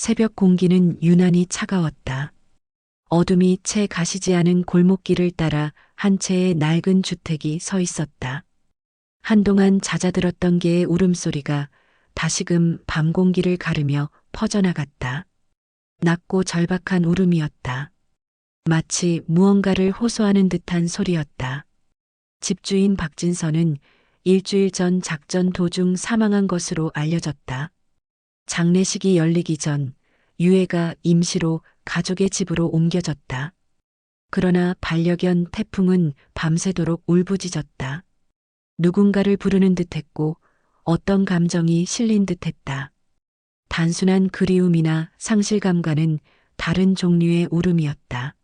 새벽 공기는 유난히 차가웠다. 어둠이 채 가시지 않은 골목길을 따라 한 채의 낡은 주택이 서 있었다. 한동안 잦아들었던 개의 울음소리가 다시금 밤 공기를 가르며 퍼져나갔다. 낮고 절박한 울음이었다. 마치 무언가를 호소하는 듯한 소리였다. 집주인 박진서는 일주일 전 작전 도중 사망한 것으로 알려졌다. 장례식이 열리기 전 유해가 임시로 가족의 집으로 옮겨졌다. 그러나 반려견 태풍은 밤새도록 울부짖었다. 누군가를 부르는 듯했고 어떤 감정이 실린 듯했다. 단순한 그리움이나 상실감과는 다른 종류의 울음이었다.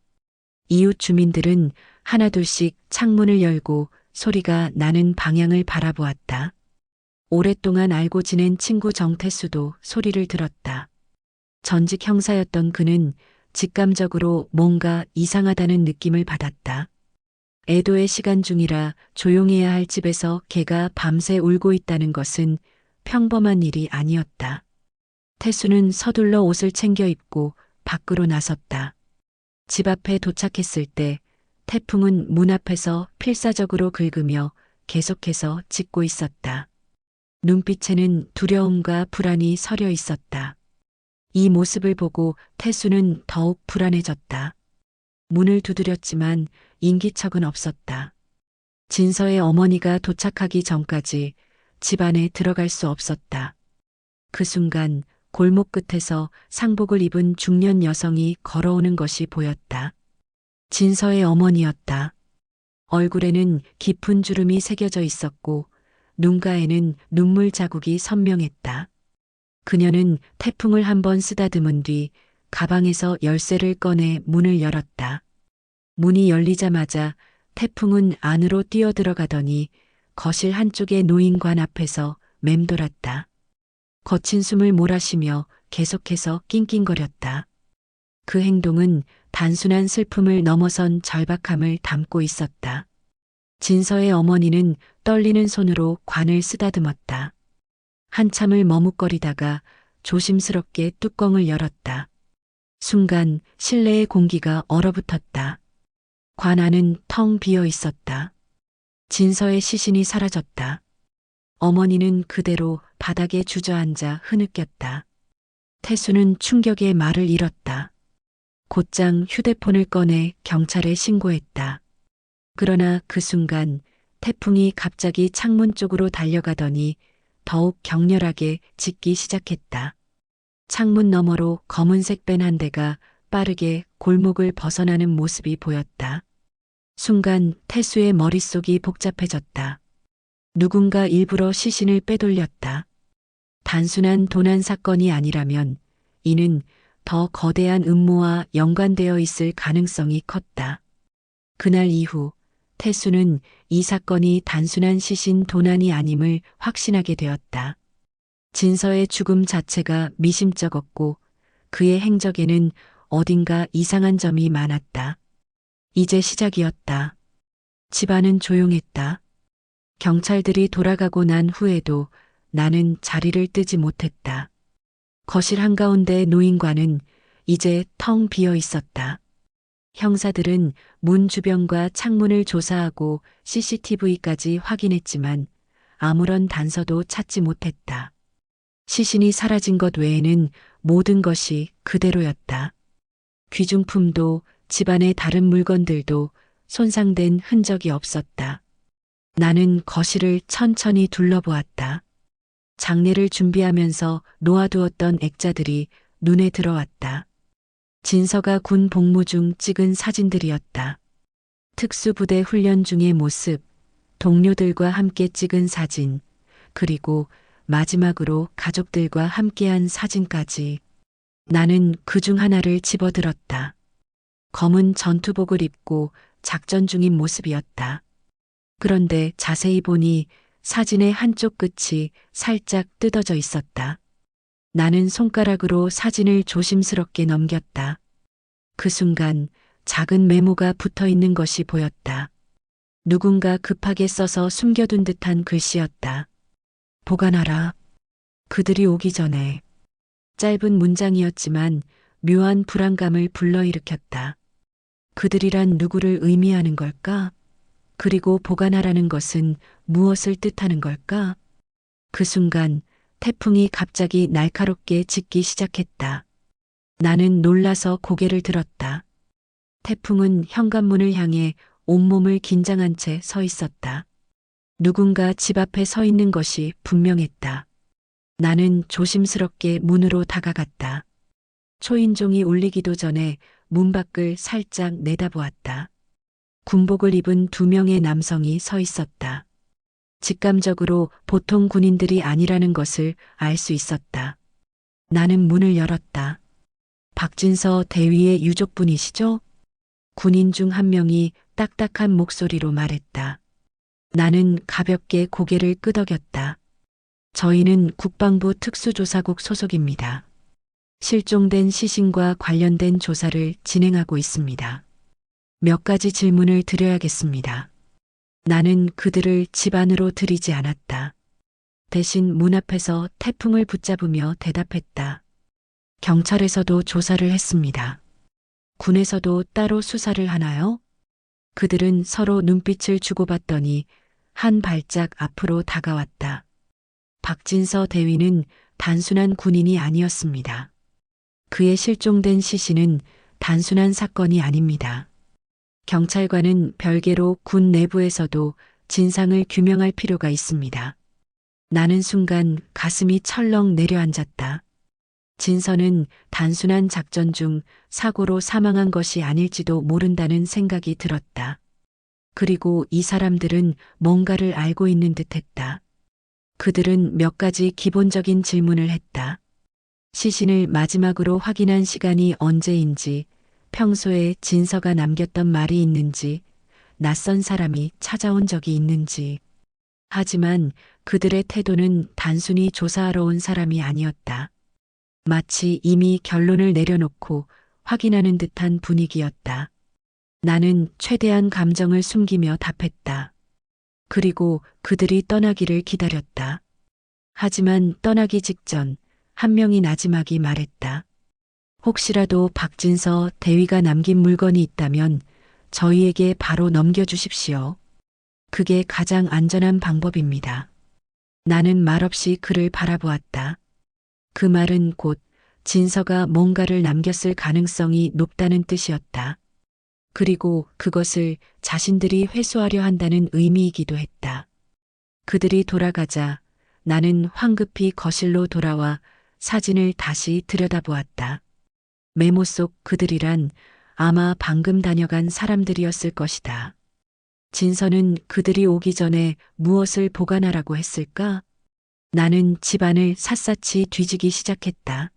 이웃 주민들은 하나둘씩 창문을 열고 소리가 나는 방향을 바라보았다. 오랫동안 알고 지낸 친구 정태수도 소리를 들었다. 전직 형사였던 그는 직감적으로 뭔가 이상하다는 느낌을 받았다. 애도의 시간 중이라 조용해야 할 집에서 개가 밤새 울고 있다는 것은 평범한 일이 아니었다. 태수는 서둘러 옷을 챙겨 입고 밖으로 나섰다. 집 앞에 도착했을 때 태풍은 문 앞에서 필사적으로 긁으며 계속해서 짖고 있었다. 눈빛에는 두려움과 불안이 서려 있었다. 이 모습을 보고 태수는 더욱 불안해졌다. 문을 두드렸지만 인기척은 없었다. 진서의 어머니가 도착하기 전까지 집 안에 들어갈 수 없었다. 그 순간 골목 끝에서 상복을 입은 중년 여성이 걸어오는 것이 보였다. 진서의 어머니였다. 얼굴에는 깊은 주름이 새겨져 있었고 눈가에는 눈물 자국이 선명했다. 그녀는 태풍을 한번 쓰다듬은 뒤 가방에서 열쇠를 꺼내 문을 열었다. 문이 열리자마자 태풍은 안으로 뛰어들어가더니 거실 한쪽의 노인관 앞에서 맴돌았다. 거친 숨을 몰아쉬며 계속해서 낑낑거렸다. 그 행동은 단순한 슬픔을 넘어선 절박함을 담고 있었다. 진서의 어머니는 떨리는 손으로 관을 쓰다듬었다. 한참을 머뭇거리다가 조심스럽게 뚜껑을 열었다. 순간 실내의 공기가 얼어붙었다. 관 안은 텅 비어 있었다. 진서의 시신이 사라졌다. 어머니는 그대로 바닥에 주저앉아 흐느꼈다. 태수는 충격에 말을 잃었다. 곧장 휴대폰을 꺼내 경찰에 신고했다. 그러나 그 순간 태풍이 갑자기 창문 쪽으로 달려가더니 더욱 격렬하게 짖기 시작했다. 창문 너머로 검은색 밴 한 대가 빠르게 골목을 벗어나는 모습이 보였다. 순간 태수의 머릿속이 복잡해졌다. 누군가 일부러 시신을 빼돌렸다. 단순한 도난 사건이 아니라면 이는 더 거대한 음모와 연관되어 있을 가능성이 컸다. 그날 이후 태수는 이 사건이 단순한 시신 도난이 아님을 확신하게 되었다. 진서의 죽음 자체가 미심쩍었고 그의 행적에는 어딘가 이상한 점이 많았다. 이제 시작이었다. 집안은 조용했다. 경찰들이 돌아가고 난 후에도 나는 자리를 뜨지 못했다. 거실 한가운데 노인관은 이제 텅 비어 있었다. 형사들은 문 주변과 창문을 조사하고 CCTV까지 확인했지만 아무런 단서도 찾지 못했다. 시신이 사라진 것 외에는 모든 것이 그대로였다. 귀중품도 집안의 다른 물건들도 손상된 흔적이 없었다. 나는 거실을 천천히 둘러보았다. 장례를 준비하면서 놓아두었던 액자들이 눈에 들어왔다. 진서가 군 복무 중 찍은 사진들이었다. 특수부대 훈련 중의 모습, 동료들과 함께 찍은 사진, 그리고 마지막으로 가족들과 함께한 사진까지. 나는 그중 하나를 집어들었다. 검은 전투복을 입고 작전 중인 모습이었다. 그런데 자세히 보니 사진의 한쪽 끝이 살짝 뜯어져 있었다. 나는 손가락으로 사진을 조심스럽게 넘겼다. 그 순간 작은 메모가 붙어 있는 것이 보였다. 누군가 급하게 써서 숨겨둔 듯한 글씨였다. 보관하라. 그들이 오기 전에. 짧은 문장이었지만 묘한 불안감을 불러일으켰다. 그들이란 누구를 의미하는 걸까? 그리고 보관하라는 것은 무엇을 뜻하는 걸까? 그 순간 태풍이 갑자기 날카롭게 짖기 시작했다. 나는 놀라서 고개를 들었다. 태풍은 현관문을 향해 온몸을 긴장한 채 서 있었다. 누군가 집 앞에 서 있는 것이 분명했다. 나는 조심스럽게 문으로 다가갔다. 초인종이 울리기도 전에 문 밖을 살짝 내다보았다. 군복을 입은 두 명의 남성이 서 있었다. 직감적으로 보통 군인들이 아니라는 것을 알 수 있었다. 나는 문을 열었다. 박진서 대위의 유족분이시죠? 군인 중 한 명이 딱딱한 목소리로 말했다. 나는 가볍게 고개를 끄덕였다. 저희는 국방부 특수조사국 소속입니다. 실종된 시신과 관련된 조사를 진행하고 있습니다. 몇 가지 질문을 드려야겠습니다. 나는 그들을 집 안으로 들이지 않았다. 대신 문 앞에서 태풍을 붙잡으며 대답했다. 경찰에서도 조사를 했습니다. 군에서도 따로 수사를 하나요? 그들은 서로 눈빛을 주고받더니 한 발짝 앞으로 다가왔다. 박진서 대위는 단순한 군인이 아니었습니다. 그의 실종된 시신은 단순한 사건이 아닙니다. 경찰과는 별개로 군 내부에서도 진상을 규명할 필요가 있습니다. 나는 순간 가슴이 철렁 내려앉았다. 진서는 단순한 작전 중 사고로 사망한 것이 아닐지도 모른다는 생각이 들었다. 그리고 이 사람들은 뭔가를 알고 있는 듯했다. 그들은 몇 가지 기본적인 질문을 했다. 시신을 마지막으로 확인한 시간이 언제인지, 평소에 진서가 남겼던 말이 있는지, 낯선 사람이 찾아온 적이 있는지. 하지만 그들의 태도는 단순히 조사하러 온 사람이 아니었다. 마치 이미 결론을 내려놓고 확인하는 듯한 분위기였다. 나는 최대한 감정을 숨기며 답했다. 그리고 그들이 떠나기를 기다렸다. 하지만 떠나기 직전 한 명이 나지막이 말했다. 혹시라도 박진서 대위가 남긴 물건이 있다면 저희에게 바로 넘겨주십시오. 그게 가장 안전한 방법입니다. 나는 말없이 그를 바라보았다. 그 말은 곧 진서가 뭔가를 남겼을 가능성이 높다는 뜻이었다. 그리고 그것을 자신들이 회수하려 한다는 의미이기도 했다. 그들이 돌아가자 나는 황급히 거실로 돌아와 사진을 다시 들여다보았다. 메모 속 그들이란 아마 방금 다녀간 사람들이었을 것이다. 진서는 그들이 오기 전에 무엇을 보관하라고 했을까? 나는 집안을 샅샅이 뒤지기 시작했다.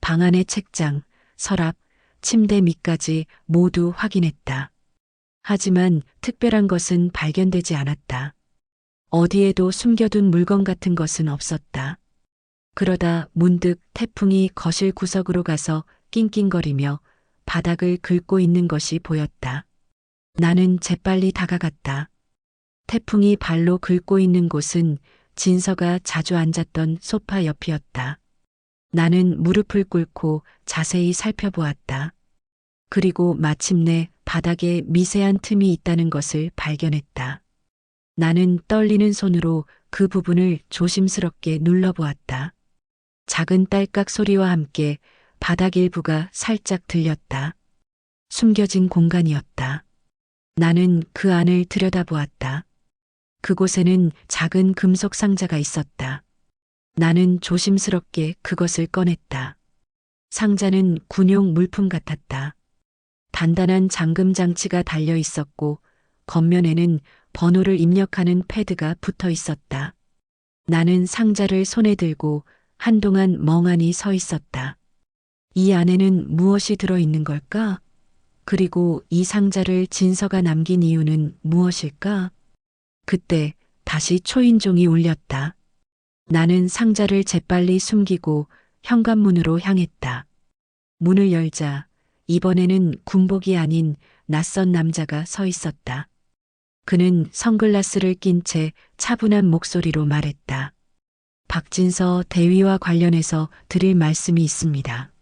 방 안의 책장, 서랍, 침대 밑까지 모두 확인했다. 하지만 특별한 것은 발견되지 않았다. 어디에도 숨겨둔 물건 같은 것은 없었다. 그러다 문득 태풍이 거실 구석으로 가서 낑낑거리며 바닥을 긁고 있는 것이 보였다. 나는 재빨리 다가갔다. 태풍이 발로 긁고 있는 곳은 진서가 자주 앉았던 소파 옆이었다. 나는 무릎을 꿇고 자세히 살펴보았다. 그리고 마침내 바닥에 미세한 틈이 있다는 것을 발견했다. 나는 떨리는 손으로 그 부분을 조심스럽게 눌러보았다. 작은 딸깍 소리와 함께 바닥 일부가 살짝 들렸다. 숨겨진 공간이었다. 나는 그 안을 들여다보았다. 그곳에는 작은 금속 상자가 있었다. 나는 조심스럽게 그것을 꺼냈다. 상자는 군용 물품 같았다. 단단한 잠금 장치가 달려 있었고 겉면에는 번호를 입력하는 패드가 붙어 있었다. 나는 상자를 손에 들고 한동안 멍하니 서 있었다. 이 안에는 무엇이 들어 있는 걸까? 그리고 이 상자를 진서가 남긴 이유는 무엇일까? 그때 다시 초인종이 울렸다. 나는 상자를 재빨리 숨기고 현관문으로 향했다. 문을 열자 이번에는 군복이 아닌 낯선 남자가 서 있었다. 그는 선글라스를 낀 채 차분한 목소리로 말했다. 박진서 대위와 관련해서 드릴 말씀이 있습니다.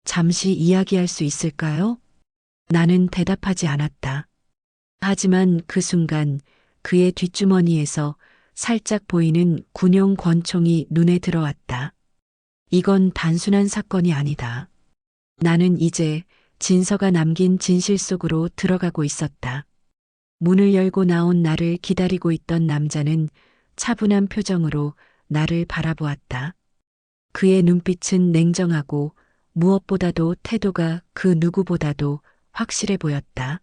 잠시 이야기할 수 있을까요? 나는 대답하지 않았다. 하지만 그 순간 그의 뒷주머니에서 살짝 보이는 군용 권총이 눈에 들어왔다. 이건 단순한 사건이 아니다. 나는 이제 진서가 남긴 진실 속으로 들어가고 있었다. 문을 열고 나온 나를 기다리고 있던 남자는 차분한 표정으로 나를 바라보았다. 그의 눈빛은 냉정하고 무엇보다도 태도가 그 누구보다도 확실해 보였다.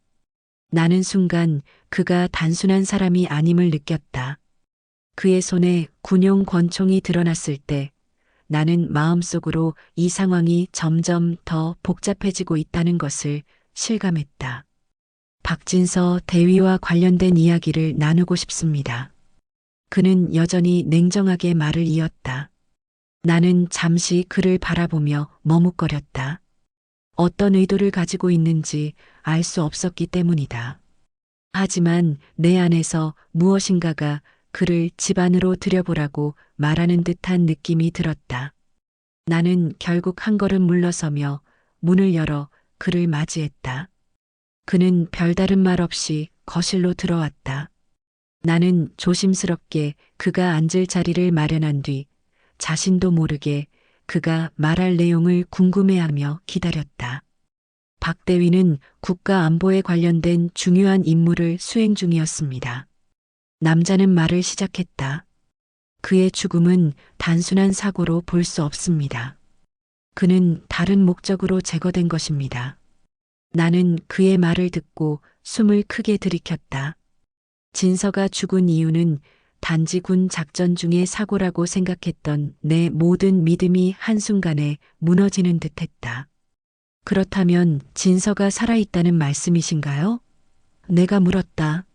나는 순간 그가 단순한 사람이 아님을 느꼈다. 그의 손에 군용 권총이 드러났을 때 나는 마음속으로 이 상황이 점점 더 복잡해지고 있다는 것을 실감했다. 박진서 대위와 관련된 이야기를 나누고 싶습니다. 그는 여전히 냉정하게 말을 이었다. 나는 잠시 그를 바라보며 머뭇거렸다. 어떤 의도를 가지고 있는지 알 수 없었기 때문이다. 하지만 내 안에서 무엇인가가 그를 집 안으로 들여보라고 말하는 듯한 느낌이 들었다. 나는 결국 한 걸음 물러서며 문을 열어 그를 맞이했다. 그는 별다른 말 없이 거실로 들어왔다. 나는 조심스럽게 그가 앉을 자리를 마련한 뒤 자신도 모르게 그가 말할 내용을 궁금해하며 기다렸다. 박 대위는 국가 안보에 관련된 중요한 임무를 수행 중이었습니다. 남자는 말을 시작했다. 그의 죽음은 단순한 사고로 볼 수 없습니다. 그는 다른 목적으로 제거된 것입니다. 나는 그의 말을 듣고 숨을 크게 들이켰다. 진서가 죽은 이유는 단지 군 작전 중의 사고라고 생각했던 내 모든 믿음이 한순간에 무너지는 듯했다. 그렇다면 진서가 살아있다는 말씀이신가요? 내가 물었다.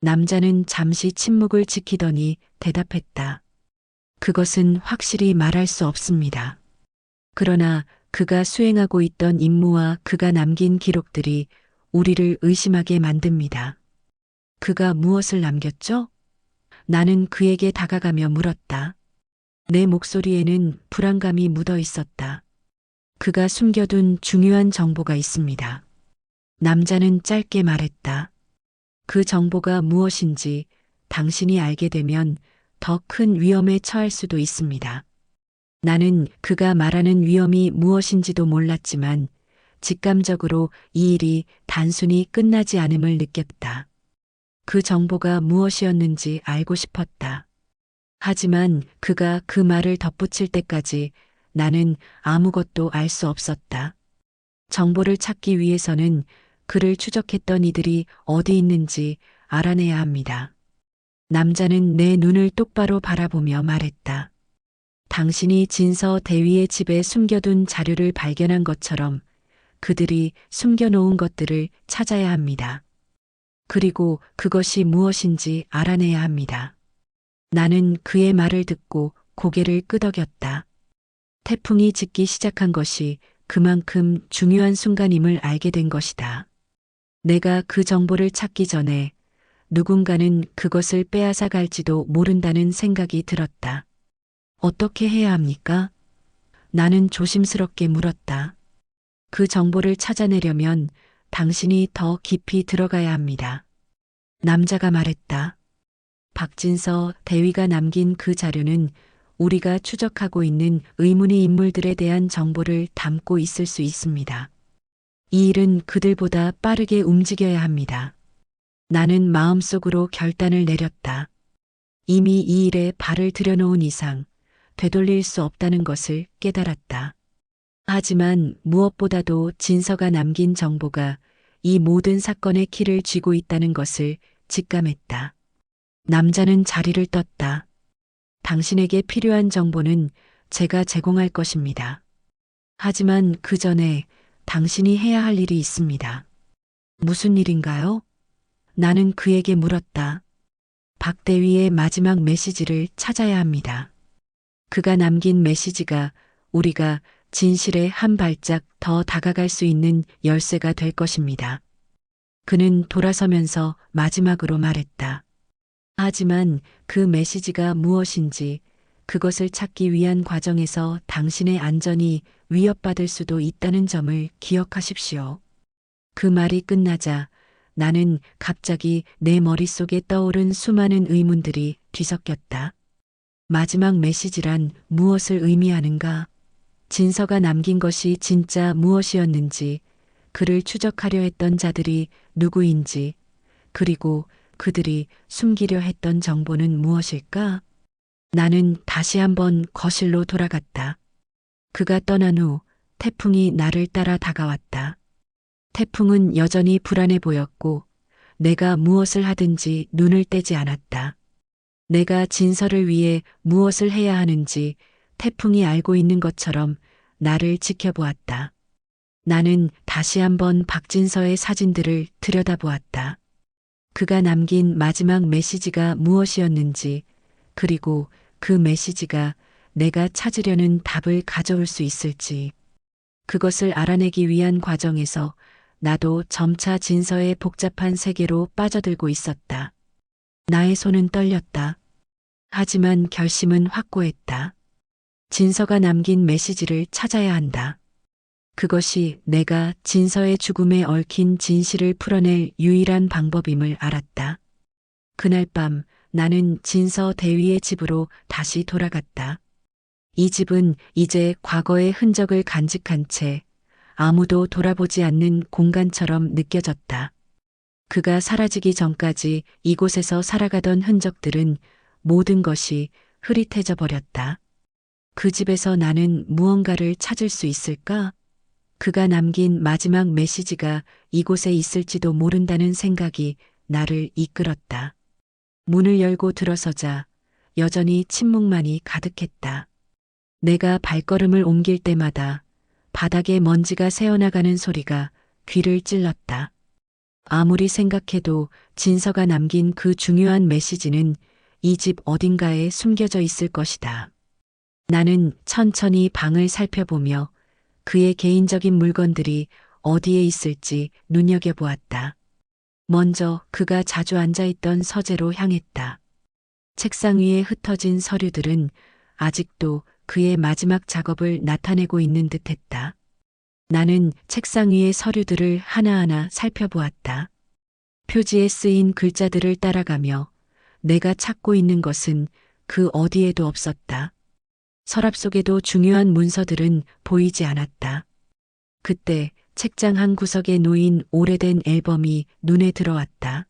남자는 잠시 침묵을 지키더니 대답했다. 그것은 확실히 말할 수 없습니다. 그러나 그가 수행하고 있던 임무와 그가 남긴 기록들이 우리를 의심하게 만듭니다. 그가 무엇을 남겼죠? 나는 그에게 다가가며 물었다. 내 목소리에는 불안감이 묻어 있었다. 그가 숨겨둔 중요한 정보가 있습니다. 남자는 짧게 말했다. 그 정보가 무엇인지 당신이 알게 되면 더 큰 위험에 처할 수도 있습니다. 나는 그가 말하는 위험이 무엇인지도 몰랐지만 직감적으로 이 일이 단순히 끝나지 않음을 느꼈다. 그 정보가 무엇이었는지 알고 싶었다. 하지만 그가 그 말을 덧붙일 때까지 나는 아무것도 알 수 없었다. 정보를 찾기 위해서는 그를 추적했던 이들이 어디 있는지 알아내야 합니다. 남자는 내 눈을 똑바로 바라보며 말했다. 당신이 진서 대위의 집에 숨겨둔 자료를 발견한 것처럼 그들이 숨겨놓은 것들을 찾아야 합니다. 그리고 그것이 무엇인지 알아내야 합니다. 나는 그의 말을 듣고 고개를 끄덕였다. 태풍이 짙기 시작한 것이 그만큼 중요한 순간임을 알게 된 것이다. 내가 그 정보를 찾기 전에 누군가는 그것을 빼앗아 갈지도 모른다는 생각이 들었다. 어떻게 해야 합니까? 나는 조심스럽게 물었다. 그 정보를 찾아내려면 당신이 더 깊이 들어가야 합니다. 남자가 말했다. 박진서 대위가 남긴 그 자료는 우리가 추적하고 있는 의문의 인물들에 대한 정보를 담고 있을 수 있습니다. 이 일은 그들보다 빠르게 움직여야 합니다. 나는 마음속으로 결단을 내렸다. 이미 이 일에 발을 들여놓은 이상 되돌릴 수 없다는 것을 깨달았다. 하지만 무엇보다도 진서가 남긴 정보가 이 모든 사건의 키를 쥐고 있다는 것을 직감했다. 남자는 자리를 떴다. 당신에게 필요한 정보는 제가 제공할 것입니다. 하지만 그 전에 당신이 해야 할 일이 있습니다. 무슨 일인가요? 나는 그에게 물었다. 박 대위의 마지막 메시지를 찾아야 합니다. 그가 남긴 메시지가 우리가 진실에 한 발짝 더 다가갈 수 있는 열쇠가 될 것입니다. 그는 돌아서면서 마지막으로 말했다. 하지만 그 메시지가 무엇인지 그것을 찾기 위한 과정에서 당신의 안전이 위협받을 수도 있다는 점을 기억하십시오. 그 말이 끝나자 나는 갑자기 내 머릿속에 떠오른 수많은 의문들이 뒤섞였다. 마지막 메시지란 무엇을 의미하는가? 진서가 남긴 것이 진짜 무엇이었는지, 그를 추적하려 했던 자들이 누구인지, 그리고 그들이 숨기려 했던 정보는 무엇일까? 나는 다시 한번 거실로 돌아갔다. 그가 떠난 후 태풍이 나를 따라 다가왔다. 태풍은 여전히 불안해 보였고 내가 무엇을 하든지 눈을 떼지 않았다. 내가 진서를 위해 무엇을 해야 하는지 태풍이 알고 있는 것처럼 나를 지켜보았다. 나는 다시 한번 박진서의 사진들을 들여다보았다. 그가 남긴 마지막 메시지가 무엇이었는지, 그리고 그 메시지가 내가 찾으려는 답을 가져올 수 있을지. 그것을 알아내기 위한 과정에서 나도 점차 진서의 복잡한 세계로 빠져들고 있었다. 나의 손은 떨렸다. 하지만 결심은 확고했다. 진서가 남긴 메시지를 찾아야 한다. 그것이 내가 진서의 죽음에 얽힌 진실을 풀어낼 유일한 방법임을 알았다. 그날 밤 나는 진서 대위의 집으로 다시 돌아갔다. 이 집은 이제 과거의 흔적을 간직한 채 아무도 돌아보지 않는 공간처럼 느껴졌다. 그가 사라지기 전까지 이곳에서 살아가던 흔적들은 모든 것이 흐릿해져 버렸다. 그 집에서 나는 무언가를 찾을 수 있을까? 그가 남긴 마지막 메시지가 이곳에 있을지도 모른다는 생각이 나를 이끌었다. 문을 열고 들어서자 여전히 침묵만이 가득했다. 내가 발걸음을 옮길 때마다 바닥에 먼지가 새어나가는 소리가 귀를 찔렀다. 아무리 생각해도 진서가 남긴 그 중요한 메시지는 이 집 어딘가에 숨겨져 있을 것이다. 나는 천천히 방을 살펴보며 그의 개인적인 물건들이 어디에 있을지 눈여겨보았다. 먼저 그가 자주 앉아있던 서재로 향했다. 책상 위에 흩어진 서류들은 아직도 그의 마지막 작업을 나타내고 있는 듯했다. 나는 책상 위의 서류들을 하나하나 살펴보았다. 표지에 쓰인 글자들을 따라가며 내가 찾고 있는 것은 그 어디에도 없었다. 서랍 속에도 중요한 문서들은 보이지 않았다. 그때 책장 한 구석에 놓인 오래된 앨범이 눈에 들어왔다.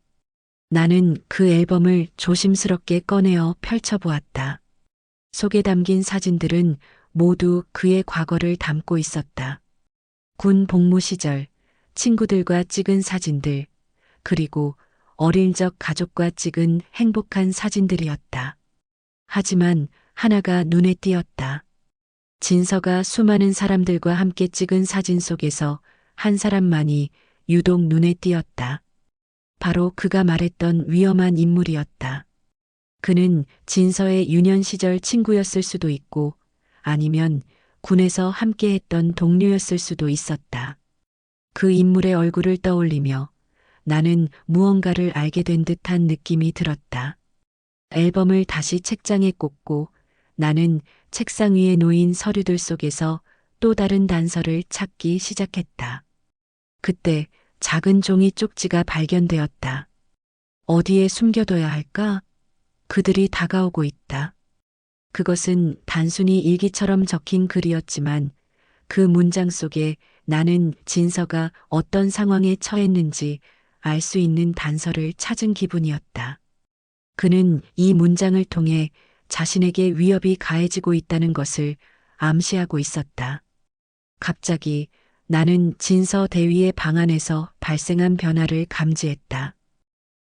나는 그 앨범을 조심스럽게 꺼내어 펼쳐보았다. 속에 담긴 사진들은 모두 그의 과거를 담고 있었다. 군 복무 시절 친구들과 찍은 사진들, 그리고 어릴 적 가족과 찍은 행복한 사진들이었다. 하지만 하나가 눈에 띄었다. 진서가 수많은 사람들과 함께 찍은 사진 속에서 한 사람만이 유독 눈에 띄었다. 바로 그가 말했던 위험한 인물이었다. 그는 진서의 유년 시절 친구였을 수도 있고 아니면 군에서 함께했던 동료였을 수도 있었다. 그 인물의 얼굴을 떠올리며 나는 무언가를 알게 된 듯한 느낌이 들었다. 앨범을 다시 책장에 꽂고 나는 책상 위에 놓인 서류들 속에서 또 다른 단서를 찾기 시작했다. 그때 작은 종이 쪽지가 발견되었다. 어디에 숨겨둬야 할까? 그들이 다가오고 있다. 그것은 단순히 일기처럼 적힌 글이었지만 그 문장 속에 나는 진서가 어떤 상황에 처했는지 알 수 있는 단서를 찾은 기분이었다. 그는 이 문장을 통해 자신에게 위협이 가해지고 있다는 것을 암시하고 있었다. 갑자기 나는 진서 대위의 방 안에서 발생한 변화를 감지했다.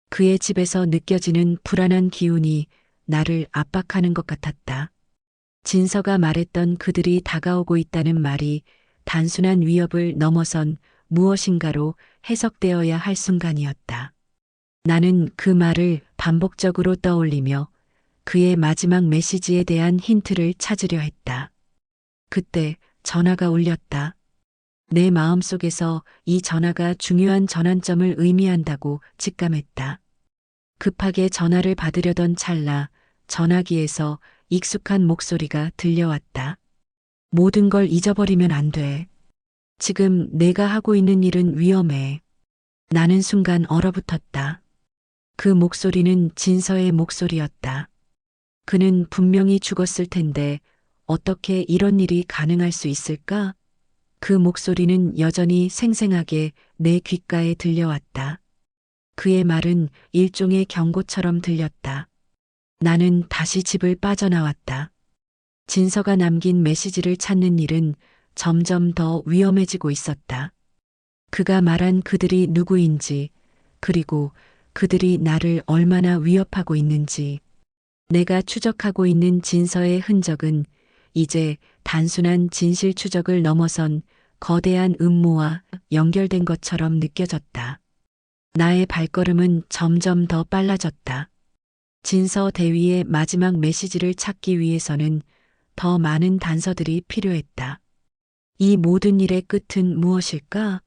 그의 집에서 느껴지는 불안한 기운이 나를 압박하는 것 같았다. 진서가 말했던 그들이 다가오고 있다는 말이 단순한 위협을 넘어선 무엇인가로 해석되어야 할 순간이었다. 나는 그 말을 반복적으로 떠올리며 그의 마지막 메시지에 대한 힌트를 찾으려 했다. 그때 전화가 울렸다. 내 마음속에서 이 전화가 중요한 전환점을 의미한다고 직감했다. 급하게 전화를 받으려던 찰나 전화기에서 익숙한 목소리가 들려왔다. 모든 걸 잊어버리면 안 돼. 지금 내가 하고 있는 일은 위험해. 나는 순간 얼어붙었다. 그 목소리는 진서의 목소리였다. 그는 분명히 죽었을 텐데 어떻게 이런 일이 가능할 수 있을까? 그 목소리는 여전히 생생하게 내 귓가에 들려왔다. 그의 말은 일종의 경고처럼 들렸다. 나는 다시 집을 빠져나왔다. 진서가 남긴 메시지를 찾는 일은 점점 더 위험해지고 있었다. 그가 말한 그들이 누구인지, 그리고 그들이 나를 얼마나 위협하고 있는지, 내가 추적하고 있는 진서의 흔적은 이제 단순한 진실 추적을 넘어선 거대한 음모와 연결된 것처럼 느껴졌다. 나의 발걸음은 점점 더 빨라졌다. 진서 대위의 마지막 메시지를 찾기 위해서는 더 많은 단서들이 필요했다. 이 모든 일의 끝은 무엇일까?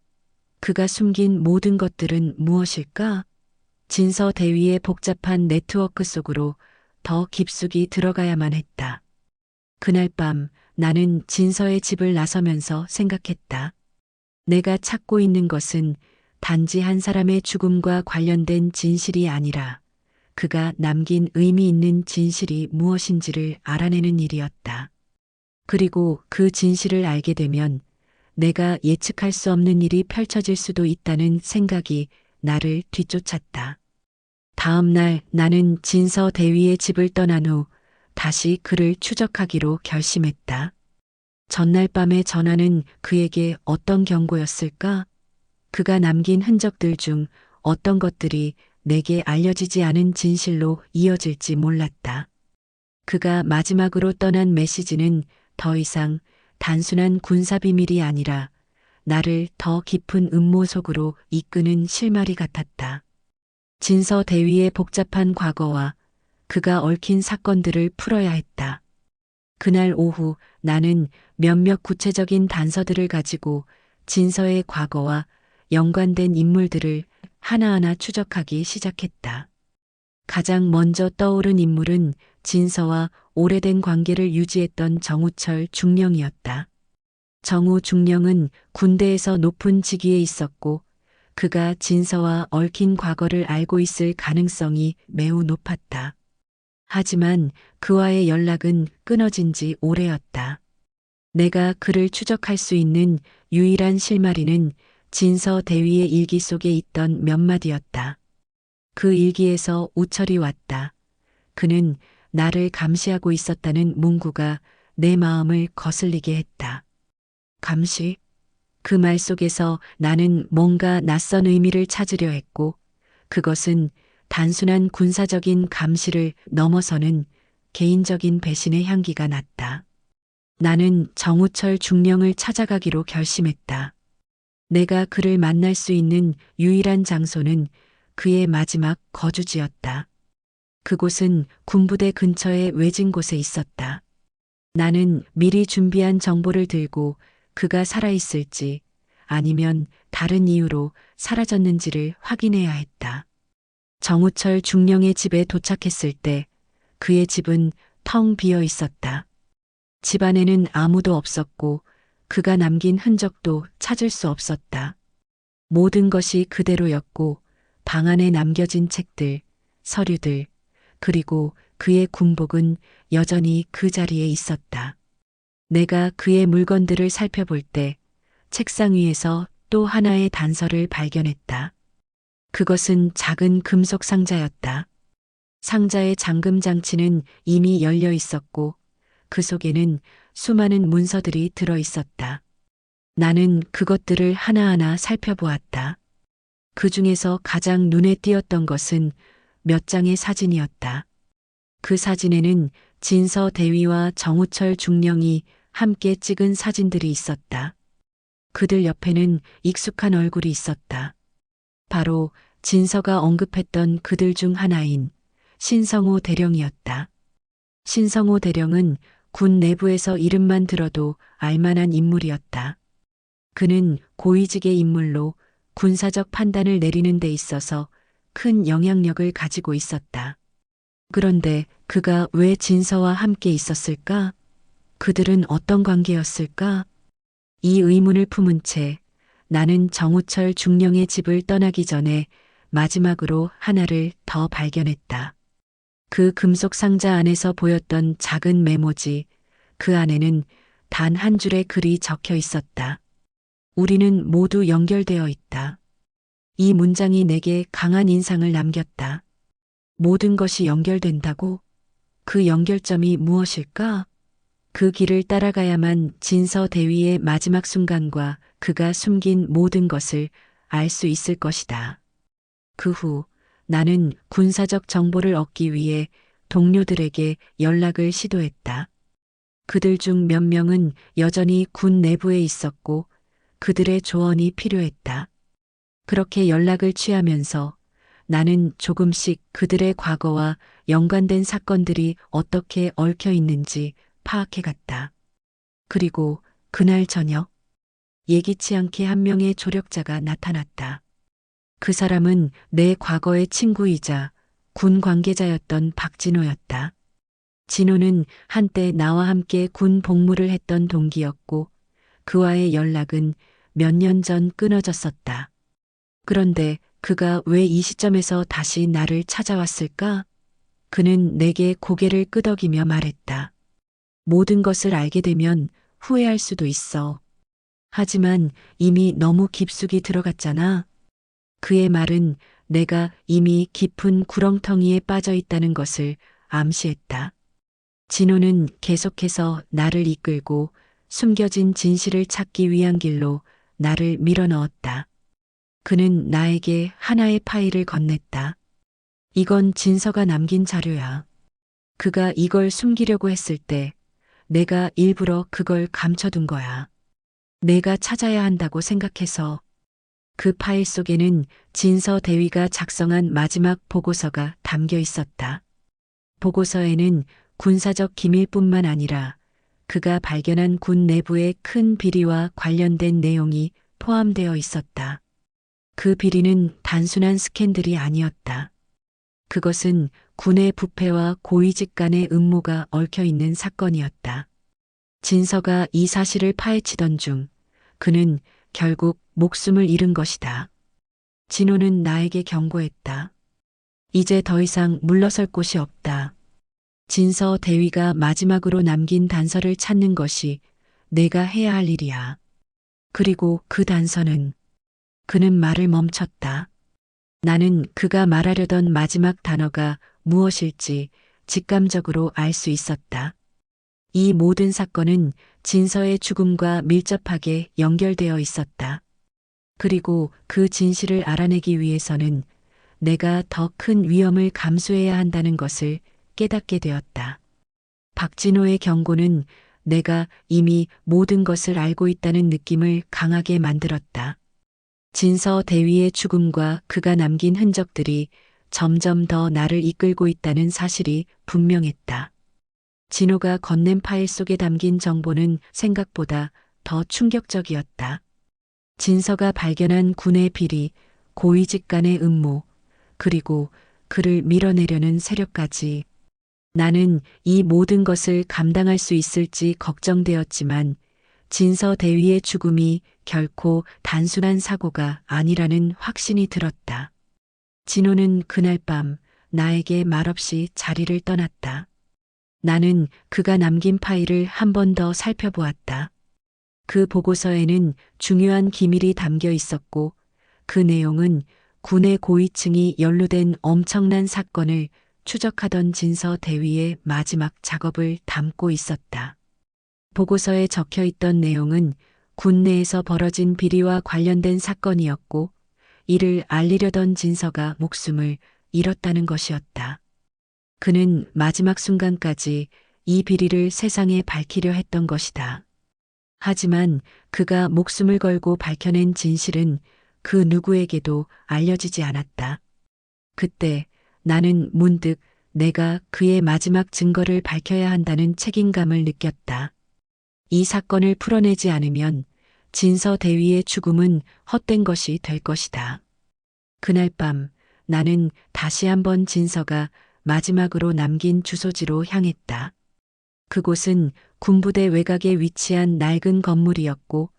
그가 숨긴 모든 것들은 무엇일까? 진서 대위의 복잡한 네트워크 속으로 더 깊숙이 들어가야만 했다. 그날 밤 나는 진서의 집을 나서면서 생각했다. 내가 찾고 있는 것은 단지 한 사람의 죽음과 관련된 진실이 아니라 그가 남긴 의미 있는 진실이 무엇인지를 알아내는 일이었다. 그리고 그 진실을 알게 되면 내가 예측할 수 없는 일이 펼쳐질 수도 있다는 생각이 나를 뒤쫓았다. 다음 날 나는 진서 대위의 집을 떠난 후 다시 그를 추적하기로 결심했다. 전날 밤의 전화는 그에게 어떤 경고였을까? 그가 남긴 흔적들 중 어떤 것들이 내게 알려지지 않은 진실로 이어질지 몰랐다. 그가 마지막으로 떠난 메시지는 더 이상 단순한 군사 비밀이 아니라 나를 더 깊은 음모 속으로 이끄는 실마리 같았다. 진서 대위의 복잡한 과거와 그가 얽힌 사건들을 풀어야 했다. 그날 오후 나는 몇몇 구체적인 단서들을 가지고 진서의 과거와 연관된 인물들을 하나하나 추적하기 시작했다. 가장 먼저 떠오른 인물은 진서와 오래된 관계를 유지했던 정우철 중령이었다. 정우 중령은 군대에서 높은 직위에 있었고 그가 진서와 얽힌 과거를 알고 있을 가능성이 매우 높았다. 하지만 그와의 연락은 끊어진 지 오래였다. 내가 그를 추적할 수 있는 유일한 실마리는 진서 대위의 일기 속에 있던 몇 마디였다. 그 일기에서 우철이 왔다. 그는 나를 감시하고 있었다는 문구가 내 마음을 거슬리게 했다. 감시? 그 말 속에서 나는 뭔가 낯선 의미를 찾으려 했고 그것은 단순한 군사적인 감시를 넘어서는 개인적인 배신의 향기가 났다. 나는 정우철 중령을 찾아가기로 결심했다. 내가 그를 만날 수 있는 유일한 장소는 그의 마지막 거주지였다. 그곳은 군부대 근처의 외진 곳에 있었다. 나는 미리 준비한 정보를 들고 그가 살아있을지 아니면 다른 이유로 사라졌는지를 확인해야 했다. 정우철 중령의 집에 도착했을 때 그의 집은 텅 비어 있었다. 집 안에는 아무도 없었고 그가 남긴 흔적도 찾을 수 없었다. 모든 것이 그대로였고 방 안에 남겨진 책들, 서류들, 그리고 그의 군복은 여전히 그 자리에 있었다. 내가 그의 물건들을 살펴볼 때 책상 위에서 또 하나의 단서를 발견했다. 그것은 작은 금속 상자였다. 상자의 잠금 장치는 이미 열려 있었고 그 속에는 수많은 문서들이 들어 있었다. 나는 그것들을 하나하나 살펴보았다. 그 중에서 가장 눈에 띄었던 것은 몇 장의 사진이었다. 그 사진에는 진서 대위와 정우철 중령이 함께 찍은 사진들이 있었다. 그들 옆에는 익숙한 얼굴이 있었다. 바로 진서가 언급했던 그들 중 하나인 신성호 대령이었다. 신성호 대령은 군 내부에서 이름만 들어도 알만한 인물이었다. 그는 고위직의 인물로 군사적 판단을 내리는 데 있어서 큰 영향력을 가지고 있었다. 그런데 그가 왜 진서와 함께 있었을까? 그들은 어떤 관계였을까? 이 의문을 품은 채 나는 정우철 중령의 집을 떠나기 전에 마지막으로 하나를 더 발견했다. 그 금속 상자 안에서 보였던 작은 메모지, 그 안에는 단 한 줄의 글이 적혀 있었다. 우리는 모두 연결되어 있다. 이 문장이 내게 강한 인상을 남겼다. 모든 것이 연결된다고? 그 연결점이 무엇일까? 그 길을 따라가야만 진서 대위의 마지막 순간과 그가 숨긴 모든 것을 알 수 있을 것이다. 그 후 나는 군사적 정보를 얻기 위해 동료들에게 연락을 시도했다. 그들 중 몇 명은 여전히 군 내부에 있었고 그들의 조언이 필요했다. 그렇게 연락을 취하면서 나는 조금씩 그들의 과거와 연관된 사건들이 어떻게 얽혀 있는지 파악해 갔다. 그리고 그날 저녁, 예기치 않게 한 명의 조력자가 나타났다. 그 사람은 내 과거의 친구이자 군 관계자였던 박진호였다. 진호는 한때 나와 함께 군 복무를 했던 동기였고 그와의 연락은 몇 년 전 끊어졌었다. 그런데 그가 왜 이 시점에서 다시 나를 찾아왔을까? 그는 내게 고개를 끄덕이며 말했다. 모든 것을 알게 되면 후회할 수도 있어. 하지만 이미 너무 깊숙이 들어갔잖아. 그의 말은 내가 이미 깊은 구렁텅이에 빠져 있다는 것을 암시했다. 진호는 계속해서 나를 이끌고 숨겨진 진실을 찾기 위한 길로 나를 밀어넣었다. 그는 나에게 하나의 파일을 건넸다. 이건 진서가 남긴 자료야. 그가 이걸 숨기려고 했을 때 내가 일부러 그걸 감춰둔 거야. 내가 찾아야 한다고 생각해서. 그 파일 속에는 진서 대위가 작성한 마지막 보고서가 담겨 있었다. 보고서에는 군사적 기밀뿐만 아니라 그가 발견한 군 내부의 큰 비리와 관련된 내용이 포함되어 있었다. 그 비리는 단순한 스캔들이 아니었다. 그것은 군의 부패와 고위직 간의 음모가 얽혀 있는 사건이었다. 진서가 이 사실을 파헤치던 중 그는 결국 목숨을 잃은 것이다. 진호는 나에게 경고했다. 이제 더 이상 물러설 곳이 없다. 진서 대위가 마지막으로 남긴 단서를 찾는 것이 내가 해야 할 일이야. 그리고 그 단서는 그는 말을 멈췄다. 나는 그가 말하려던 마지막 단어가 무엇일지 직감적으로 알 수 있었다. 이 모든 사건은 진서의 죽음과 밀접하게 연결되어 있었다. 그리고 그 진실을 알아내기 위해서는 내가 더 큰 위험을 감수해야 한다는 것을 깨닫게 되었다. 박진호의 경고는 내가 이미 모든 것을 알고 있다는 느낌을 강하게 만들었다. 진서 대위의 죽음과 그가 남긴 흔적들이 점점 더 나를 이끌고 있다는 사실이 분명했다. 진호가 건넨 파일 속에 담긴 정보는 생각보다 더 충격적이었다. 진서가 발견한 군의 비리, 고위직 간의 음모, 그리고 그를 밀어내려는 세력까지. 나는 이 모든 것을 감당할 수 있을지 걱정되었지만 진서 대위의 죽음이 결코 단순한 사고가 아니라는 확신이 들었다. 진호는 그날 밤 나에게 말없이 자리를 떠났다. 나는 그가 남긴 파일을 한 번 더 살펴보았다. 그 보고서에는 중요한 기밀이 담겨 있었고 그 내용은 군의 고위층이 연루된 엄청난 사건을 추적하던 진서 대위의 마지막 작업을 담고 있었다. 보고서에 적혀 있던 내용은 군 내에서 벌어진 비리와 관련된 사건이었고 이를 알리려던 진서가 목숨을 잃었다는 것이었다. 그는 마지막 순간까지 이 비리를 세상에 밝히려 했던 것이다. 하지만 그가 목숨을 걸고 밝혀낸 진실은 그 누구에게도 알려지지 않았다. 그때 나는 문득 내가 그의 마지막 증거를 밝혀야 한다는 책임감을 느꼈다. 이 사건을 풀어내지 않으면 진서 대위의 죽음은 헛된 것이 될 것이다. 그날 밤 나는 다시 한번 진서가 마지막으로 남긴 주소지로 향했다. 그곳은 군부대 외곽에 위치한 낡은 건물이었고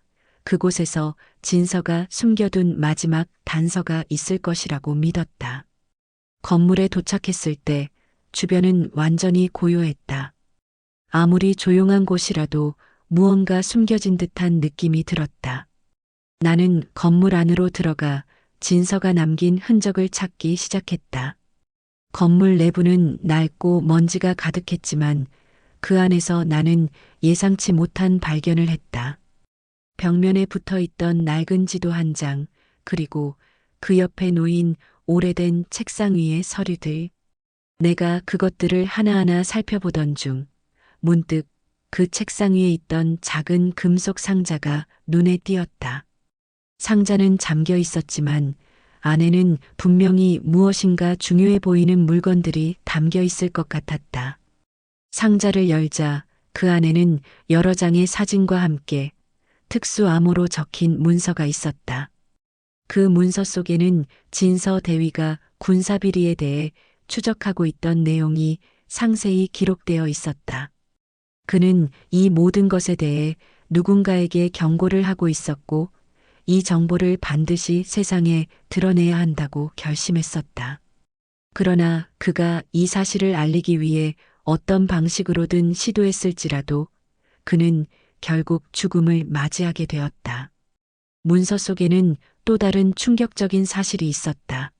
그곳에서 진서가 숨겨둔 마지막 단서가 있을 것이라고 믿었다. 건물에 도착했을 때 주변은 완전히 고요했다. 아무리 조용한 곳이라도 무언가 숨겨진 듯한 느낌이 들었다. 나는 건물 안으로 들어가 진서가 남긴 흔적을 찾기 시작했다. 건물 내부는 낡고 먼지가 가득했지만 그 안에서 나는 예상치 못한 발견을 했다. 벽면에 붙어 있던 낡은 지도 한 장, 그리고 그 옆에 놓인 오래된 책상 위의 서류들. 내가 그것들을 하나하나 살펴보던 중 문득 그 책상 위에 있던 작은 금속 상자가 눈에 띄었다. 상자는 잠겨 있었지만 안에는 분명히 무엇인가 중요해 보이는 물건들이 담겨 있을 것 같았다. 상자를 열자 그 안에는 여러 장의 사진과 함께 특수 암호로 적힌 문서가 있었다. 그 문서 속에는 진서 대위가 군사비리에 대해 추적하고 있던 내용이 상세히 기록되어 있었다. 그는 이 모든 것에 대해 누군가에게 경고를 하고 있었고 이 정보를 반드시 세상에 드러내야 한다고 결심했었다. 그러나 그가 이 사실을 알리기 위해 어떤 방식으로든 시도했을지라도 그는 결국 죽음을 맞이하게 되었다. 문서 속에는 또 다른 충격적인 사실이 있었다.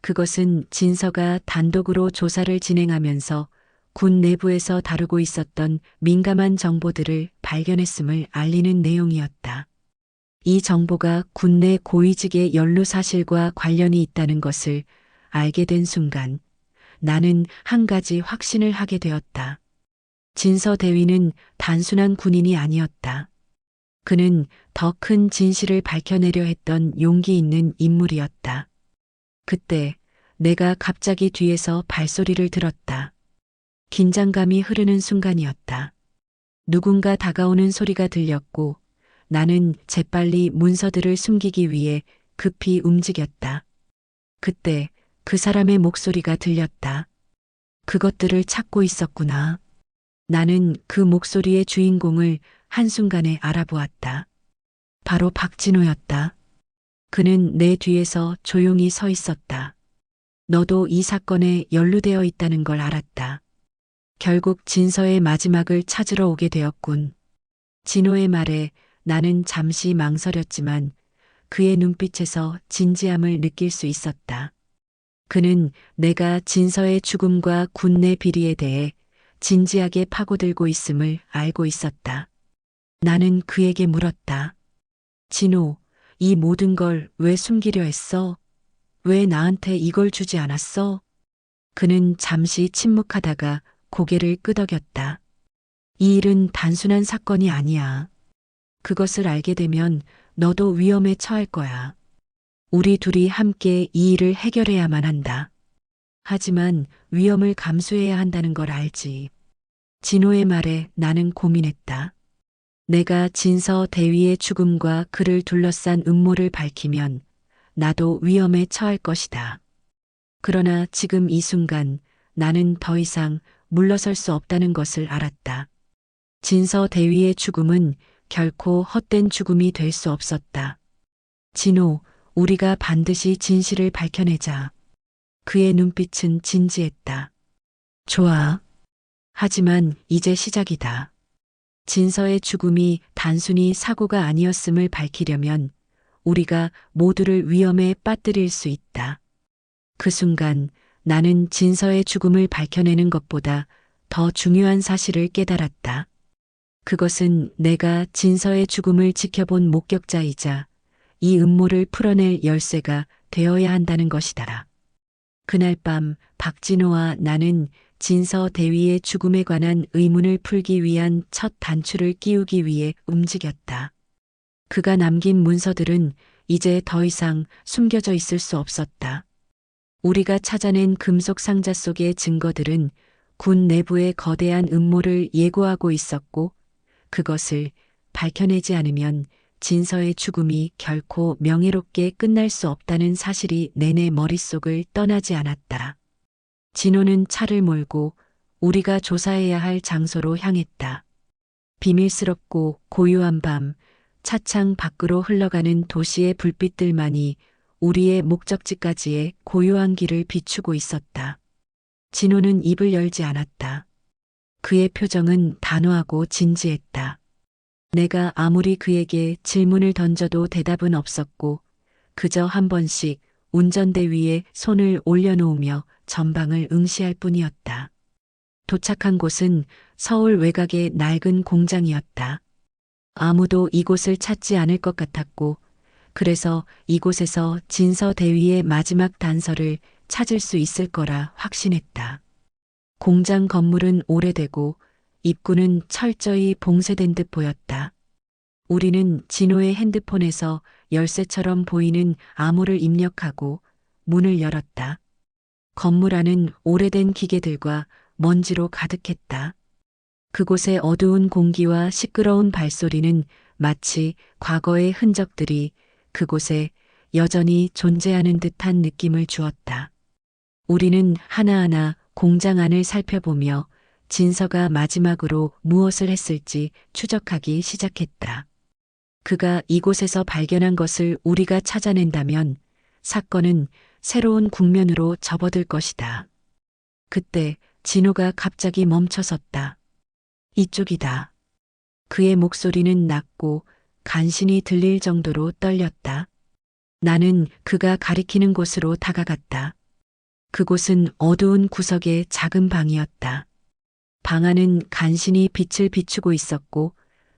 그것은 진서가 단독으로 조사를 진행하면서 군 내부에서 다루고 있었던 민감한 정보들을 발견했음을 알리는 내용이었다. 이 정보가 군내 고위직의 연루 사실과 관련이 있다는 것을 알게 된 순간 나는 한 가지 확신을 하게 되었다. 진서 대위는 단순한 군인이 아니었다. 그는 더 큰 진실을 밝혀내려 했던 용기 있는 인물이었다. 그때 내가 갑자기 뒤에서 발소리를 들었다. 긴장감이 흐르는 순간이었다. 누군가 다가오는 소리가 들렸고 나는 재빨리 문서들을 숨기기 위해 급히 움직였다. 그때 그 사람의 목소리가 들렸다. 그것들을 찾고 있었구나. 나는 그 목소리의 주인공을 한순간에 알아보았다. 바로 박진호였다. 그는 내 뒤에서 조용히 서 있었다. 너도 이 사건에 연루되어 있다는 걸 알았다. 결국 진서의 마지막을 찾으러 오게 되었군. 진호의 말에 나는 잠시 망설였지만 그의 눈빛에서 진지함을 느낄 수 있었다. 그는 내가 진서의 죽음과 군내 비리에 대해 진지하게 파고들고 있음을 알고 있었다. 나는 그에게 물었다. 진호, 이 모든 걸 왜 숨기려 했어? 왜 나한테 이걸 주지 않았어? 그는 잠시 침묵하다가 고개를 끄덕였다. 이 일은 단순한 사건이 아니야. 그것을 알게 되면 너도 위험에 처할 거야. 우리 둘이 함께 이 일을 해결해야만 한다. 하지만 위험을 감수해야 한다는 걸 알지. 진호의 말에 나는 고민했다. 내가 진서 대위의 죽음과 그를 둘러싼 음모를 밝히면 나도 위험에 처할 것이다. 그러나 지금 이 순간 나는 더 이상 물러설 수 없다는 것을 알았다. 진서 대위의 죽음은 결코 헛된 죽음이 될 수 없었다. 진호, 우리가 반드시 진실을 밝혀내자. 그의 눈빛은 진지했다. 좋아. 하지만 이제 시작이다. 진서의 죽음이 단순히 사고가 아니었음을 밝히려면 우리가 모두를 위험에 빠뜨릴 수 있다. 그 순간 나는 진서의 죽음을 밝혀내는 것보다 더 중요한 사실을 깨달았다. 그것은 내가 진서의 죽음을 지켜본 목격자이자 이 음모를 풀어낼 열쇠가 되어야 한다는 것이다. 그날 밤 박진호와 나는 진서 대위의 죽음에 관한 의문을 풀기 위한 첫 단추를 끼우기 위해 움직였다. 그가 남긴 문서들은 이제 더 이상 숨겨져 있을 수 없었다. 우리가 찾아낸 금속 상자 속의 증거들은 군 내부의 거대한 음모를 예고하고 있었고 그것을 밝혀내지 않으면 진서의 죽음이 결코 명예롭게 끝날 수 없다는 사실이 내내 머릿속을 떠나지 않았다. 진호는 차를 몰고 우리가 조사해야 할 장소로 향했다. 비밀스럽고 고요한 밤, 차창 밖으로 흘러가는 도시의 불빛들만이 우리의 목적지까지의 고요한 길을 비추고 있었다. 진호는 입을 열지 않았다. 그의 표정은 단호하고 진지했다. 내가 아무리 그에게 질문을 던져도 대답은 없었고 그저 한 번씩 운전대 위에 손을 올려놓으며 전방을 응시할 뿐이었다. 도착한 곳은 서울 외곽의 낡은 공장이었다. 아무도 이곳을 찾지 않을 것 같았고 그래서 이곳에서 진서 대위의 마지막 단서를 찾을 수 있을 거라 확신했다. 공장 건물은 오래되고 입구는 철저히 봉쇄된 듯 보였다. 우리는 진호의 핸드폰에서 열쇠처럼 보이는 암호를 입력하고 문을 열었다. 건물 안은 오래된 기계들과 먼지로 가득했다. 그곳의 어두운 공기와 시끄러운 발소리는 마치 과거의 흔적들이 그곳에 여전히 존재하는 듯한 느낌을 주었다. 우리는 하나하나 공장 안을 살펴보며 진서가 마지막으로 무엇을 했을지 추적하기 시작했다. 그가 이곳에서 발견한 것을 우리가 찾아낸다면 사건은 새로운 국면으로 접어들 것이다. 그때 진호가 갑자기 멈춰섰다. 이쪽이다. 그의 목소리는 낮고 간신히 들릴 정도로 떨렸다. 나는 그가 가리키는 곳으로 다가갔다. 그곳은 어두운 구석의 작은 방이었다. 방 안은 간신히 빛을 비추고 있었고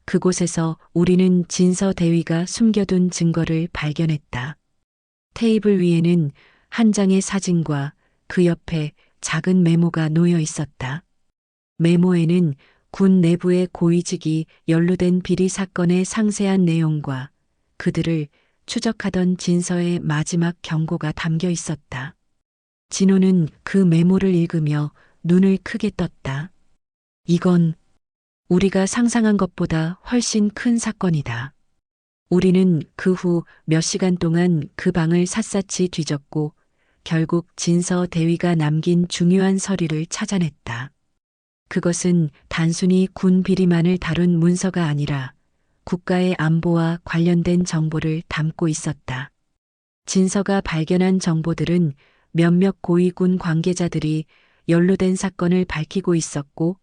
그곳에서 우리는 진서 대위가 숨겨둔 증거를 발견했다. 테이블 위에는 한 장의 사진과 그 옆에 작은 메모가 놓여 있었다. 메모에는 군 내부의 고위직이 연루된 비리 사건의 상세한 내용과 그들을 추적하던 진서의 마지막 경고가 담겨 있었다. 진호는 그 메모를 읽으며 눈을 크게 떴다. 이건 우리가 상상한 것보다 훨씬 큰 사건이다. 우리는 그 후 몇 시간 동안 그 방을 샅샅이 뒤졌고 결국 진서 대위가 남긴 중요한 서류를 찾아냈다. 그것은 단순히 군 비리만을 다룬 문서가 아니라 국가의 안보와 관련된 정보를 담고 있었다. 진서가 발견한 정보들은 몇몇 고위군 관계자들이 연루된 사건을 밝히고 있었고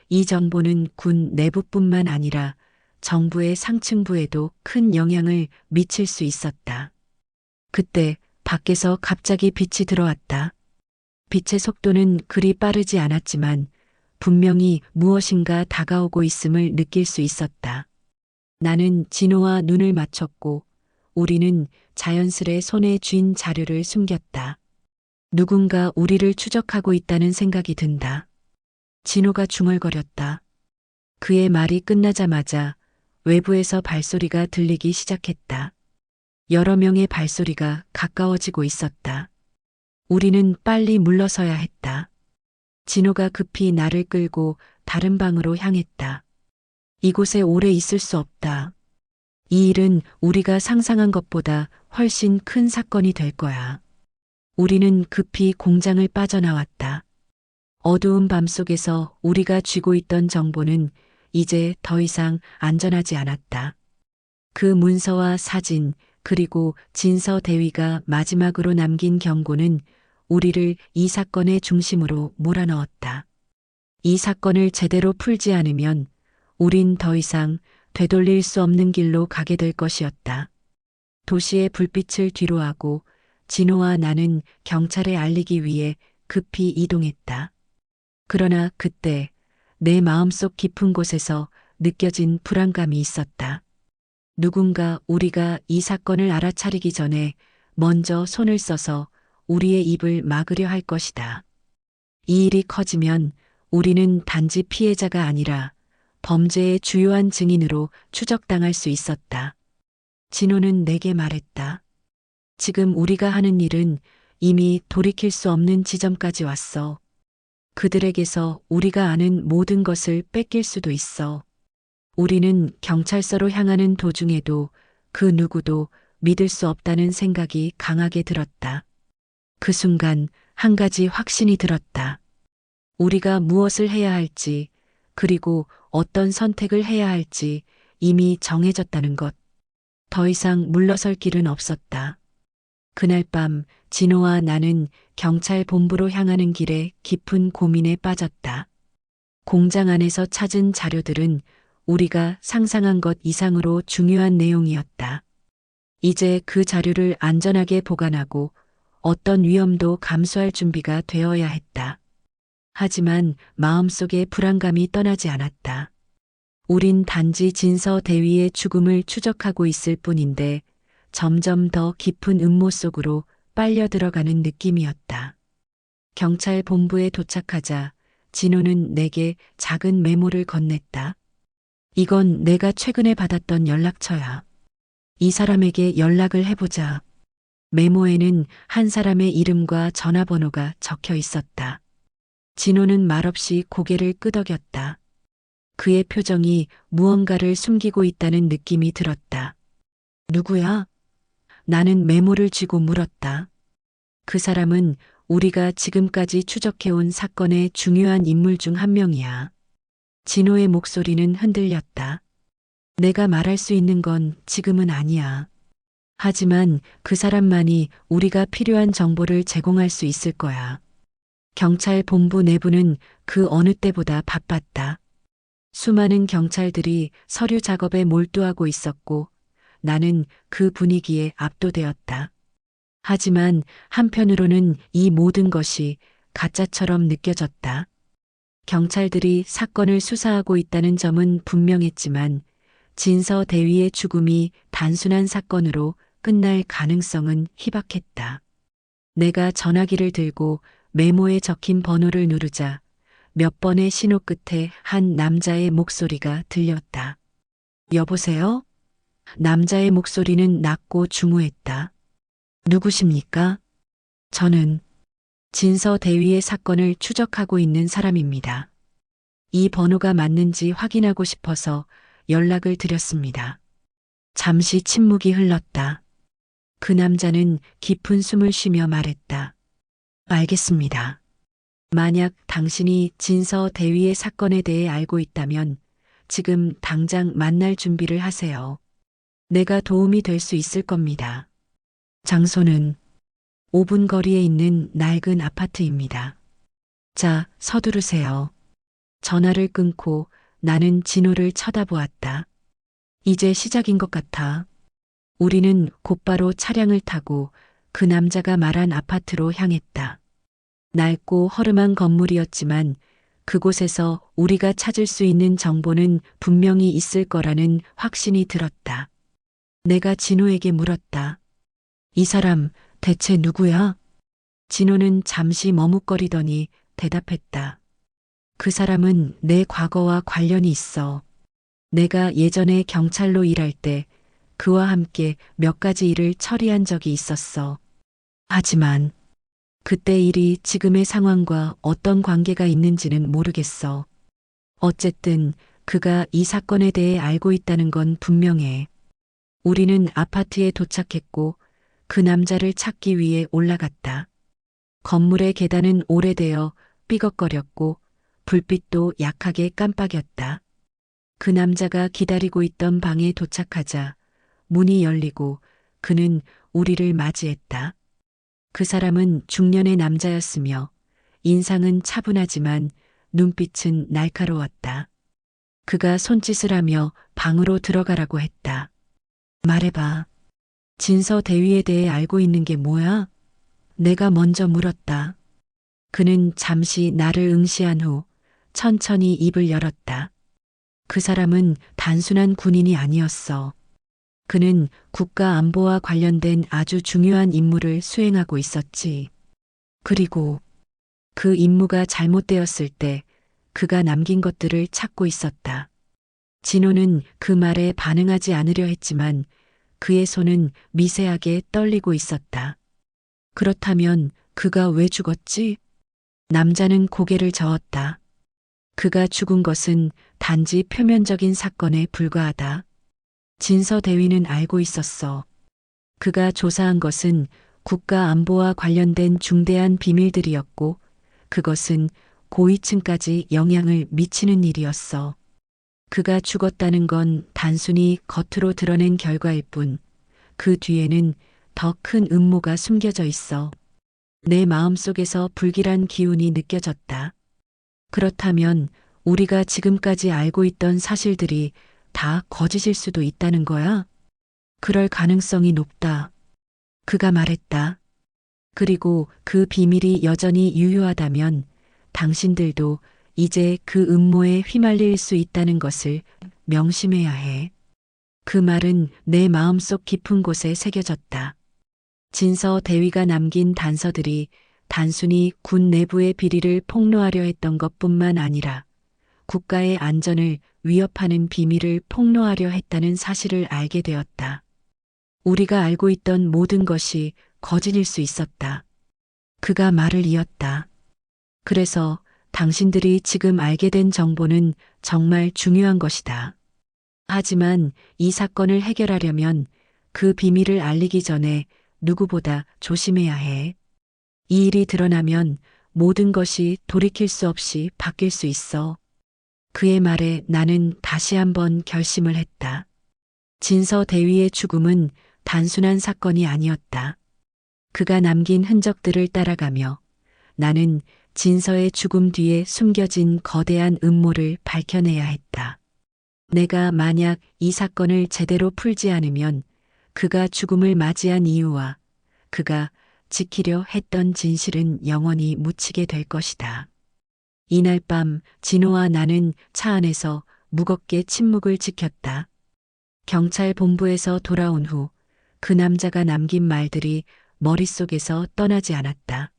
이 정보는 군 내부뿐만 아니라 정부의 상층부에도 큰 영향을 미칠 수 있었다. 그때 밖에서 갑자기 빛이 들어왔다. 빛의 속도는 그리 빠르지 않았지만 분명히 무엇인가 다가오고 있음을 느낄 수 있었다. 나는 진호와 눈을 맞췄고 우리는 자연스레 손에 쥔 자료를 숨겼다. 누군가 우리를 추적하고 있다는 생각이 든다. 진호가 중얼거렸다. 그의 말이 끝나자마자 외부에서 발소리가 들리기 시작했다. 여러 명의 발소리가 가까워지고 있었다. 우리는 빨리 물러서야 했다. 진호가 급히 나를 끌고 다른 방으로 향했다. 이곳에 오래 있을 수 없다. 이 일은 우리가 상상한 것보다 훨씬 큰 사건이 될 거야. 우리는 급히 공장을 빠져나왔다. 어두운 밤 속에서 우리가 쥐고 있던 정보는 이제 더 이상 안전하지 않았다. 그 문서와 사진 그리고 진서 대위가 마지막으로 남긴 경고는 우리를 이 사건의 중심으로 몰아넣었다. 이 사건을 제대로 풀지 않으면 우린 더 이상 되돌릴 수 없는 길로 가게 될 것이었다. 도시의 불빛을 뒤로하고 진호와 나는 경찰에 알리기 위해 급히 이동했다. 그러나 그때 내 마음속 깊은 곳에서 느껴진 불안감이 있었다. 누군가 우리가 이 사건을 알아차리기 전에 먼저 손을 써서 우리의 입을 막으려 할 것이다. 이 일이 커지면 우리는 단지 피해자가 아니라 범죄의 주요한 증인으로 추적당할 수 있었다. 진호는 내게 말했다. 지금 우리가 하는 일은 이미 돌이킬 수 없는 지점까지 왔어. 그들에게서 우리가 아는 모든 것을 뺏길 수도 있어. 우리는 경찰서로 향하는 도중에도 그 누구도 믿을 수 없다는 생각이 강하게 들었다. 그 순간 한 가지 확신이 들었다. 우리가 무엇을 해야 할지, 그리고 어떤 선택을 해야 할지 이미 정해졌다는 것. 더 이상 물러설 길은 없었다. 그날 밤 진호와 나는 경찰 본부로 향하는 길에 깊은 고민에 빠졌다. 공장 안에서 찾은 자료들은 우리가 상상한 것 이상으로 중요한 내용이었다. 이제 그 자료를 안전하게 보관하고 어떤 위험도 감수할 준비가 되어야 했다. 하지만 마음속에 불안감이 떠나지 않았다. 우린 단지 진서 대위의 죽음을 추적하고 있을 뿐인데 점점 더 깊은 음모 속으로 빨려 들어가는 느낌이었다. 경찰 본부에 도착하자 진호는 내게 작은 메모를 건넸다. 이건 내가 최근에 받았던 연락처야. 이 사람에게 연락을 해보자. 메모에는 한 사람의 이름과 전화번호가 적혀 있었다. 진호는 말없이 고개를 끄덕였다. 그의 표정이 무언가를 숨기고 있다는 느낌이 들었다. 누구야? 나는 메모를 쥐고 물었다. 그 사람은 우리가 지금까지 추적해온 사건의 중요한 인물 중 한 명이야. 진호의 목소리는 흔들렸다. 내가 말할 수 있는 건 지금은 아니야. 하지만 그 사람만이 우리가 필요한 정보를 제공할 수 있을 거야. 경찰 본부 내부는 그 어느 때보다 바빴다. 수많은 경찰들이 서류 작업에 몰두하고 있었고 나는 그 분위기에 압도되었다. 하지만 한편으로는 이 모든 것이 가짜처럼 느껴졌다. 경찰들이 사건을 수사하고 있다는 점은 분명했지만 진서 대위의 죽음이 단순한 사건으로 끝날 가능성은 희박했다. 내가 전화기를 들고 메모에 적힌 번호를 누르자 몇 번의 신호 끝에 한 남자의 목소리가 들렸다. 여보세요? 남자의 목소리는 낮고 중후했다. 누구십니까? 저는 진서 대위의 사건을 추적하고 있는 사람입니다. 이 번호가 맞는지 확인하고 싶어서 연락을 드렸습니다. 잠시 침묵이 흘렀다. 그 남자는 깊은 숨을 쉬며 말했다. 알겠습니다. 만약 당신이 진서 대위의 사건에 대해 알고 있다면 지금 당장 만날 준비를 하세요. 내가 도움이 될 수 있을 겁니다. 장소는 5분 거리에 있는 낡은 아파트입니다. 자, 서두르세요. 전화를 끊고 나는 진호를 쳐다보았다. 이제 시작인 것 같아. 우리는 곧바로 차량을 타고 그 남자가 말한 아파트로 향했다. 낡고 허름한 건물이었지만 그곳에서 우리가 찾을 수 있는 정보는 분명히 있을 거라는 확신이 들었다. 내가 진호에게 물었다. 이 사람 대체 누구야? 진호는 잠시 머뭇거리더니 대답했다. 그 사람은 내 과거와 관련이 있어. 내가 예전에 경찰로 일할 때 그와 함께 몇 가지 일을 처리한 적이 있었어. 하지만 그때 일이 지금의 상황과 어떤 관계가 있는지는 모르겠어. 어쨌든 그가 이 사건에 대해 알고 있다는 건 분명해. 우리는 아파트에 도착했고 그 남자를 찾기 위해 올라갔다. 건물의 계단은 오래되어 삐걱거렸고 불빛도 약하게 깜빡였다. 그 남자가 기다리고 있던 방에 도착하자 문이 열리고 그는 우리를 맞이했다. 그 사람은 중년의 남자였으며 인상은 차분하지만 눈빛은 날카로웠다. 그가 손짓을 하며 방으로 들어가라고 했다. 말해봐. 진서 대위에 대해 알고 있는 게 뭐야? 내가 먼저 물었다. 그는 잠시 나를 응시한 후 천천히 입을 열었다. 그 사람은 단순한 군인이 아니었어. 그는 국가 안보와 관련된 아주 중요한 임무를 수행하고 있었지. 그리고 그 임무가 잘못되었을 때 그가 남긴 것들을 찾고 있었다. 진호는 그 말에 반응하지 않으려 했지만 그의 손은 미세하게 떨리고 있었다. 그렇다면 그가 왜 죽었지? 남자는 고개를 저었다. 그가 죽은 것은 단지 표면적인 사건에 불과하다. 진서 대위는 알고 있었어. 그가 조사한 것은 국가 안보와 관련된 중대한 비밀들이었고 그것은 고위층까지 영향을 미치는 일이었어. 그가 죽었다는 건 단순히 겉으로 드러낸 결과일 뿐, 그 뒤에는 더 큰 음모가 숨겨져 있어. 내 마음속에서 불길한 기운이 느껴졌다. 그렇다면 우리가 지금까지 알고 있던 사실들이 다 거짓일 수도 있다는 거야? 그럴 가능성이 높다. 그가 말했다. 그리고 그 비밀이 여전히 유효하다면 당신들도 이제 그 음모에 휘말릴 수 있다는 것을 명심해야 해. 그 말은 내 마음속 깊은 곳에 새겨졌다. 진서 대위가 남긴 단서들이 단순히 군 내부의 비리를 폭로하려 했던 것뿐만 아니라 국가의 안전을 위협하는 비밀을 폭로하려 했다는 사실을 알게 되었다. 우리가 알고 있던 모든 것이 거짓일 수 있었다. 그가 말을 이었다. 그래서 당신들이 지금 알게 된 정보는 정말 중요한 것이다. 하지만 이 사건을 해결하려면 그 비밀을 알리기 전에 누구보다 조심해야 해. 이 일이 드러나면 모든 것이 돌이킬 수 없이 바뀔 수 있어. 그의 말에 나는 다시 한번 결심을 했다. 진서 대위의 죽음은 단순한 사건이 아니었다. 그가 남긴 흔적들을 따라가며 나는 진서의 죽음 뒤에 숨겨진 거대한 음모를 밝혀내야 했다. 내가 만약 이 사건을 제대로 풀지 않으면 그가 죽음을 맞이한 이유와 그가 지키려 했던 진실은 영원히 묻히게 될 것이다. 이날 밤 진호와 나는 차 안에서 무겁게 침묵을 지켰다. 경찰 본부에서 돌아온 후 그 남자가 남긴 말들이 머릿속에서 떠나지 않았다.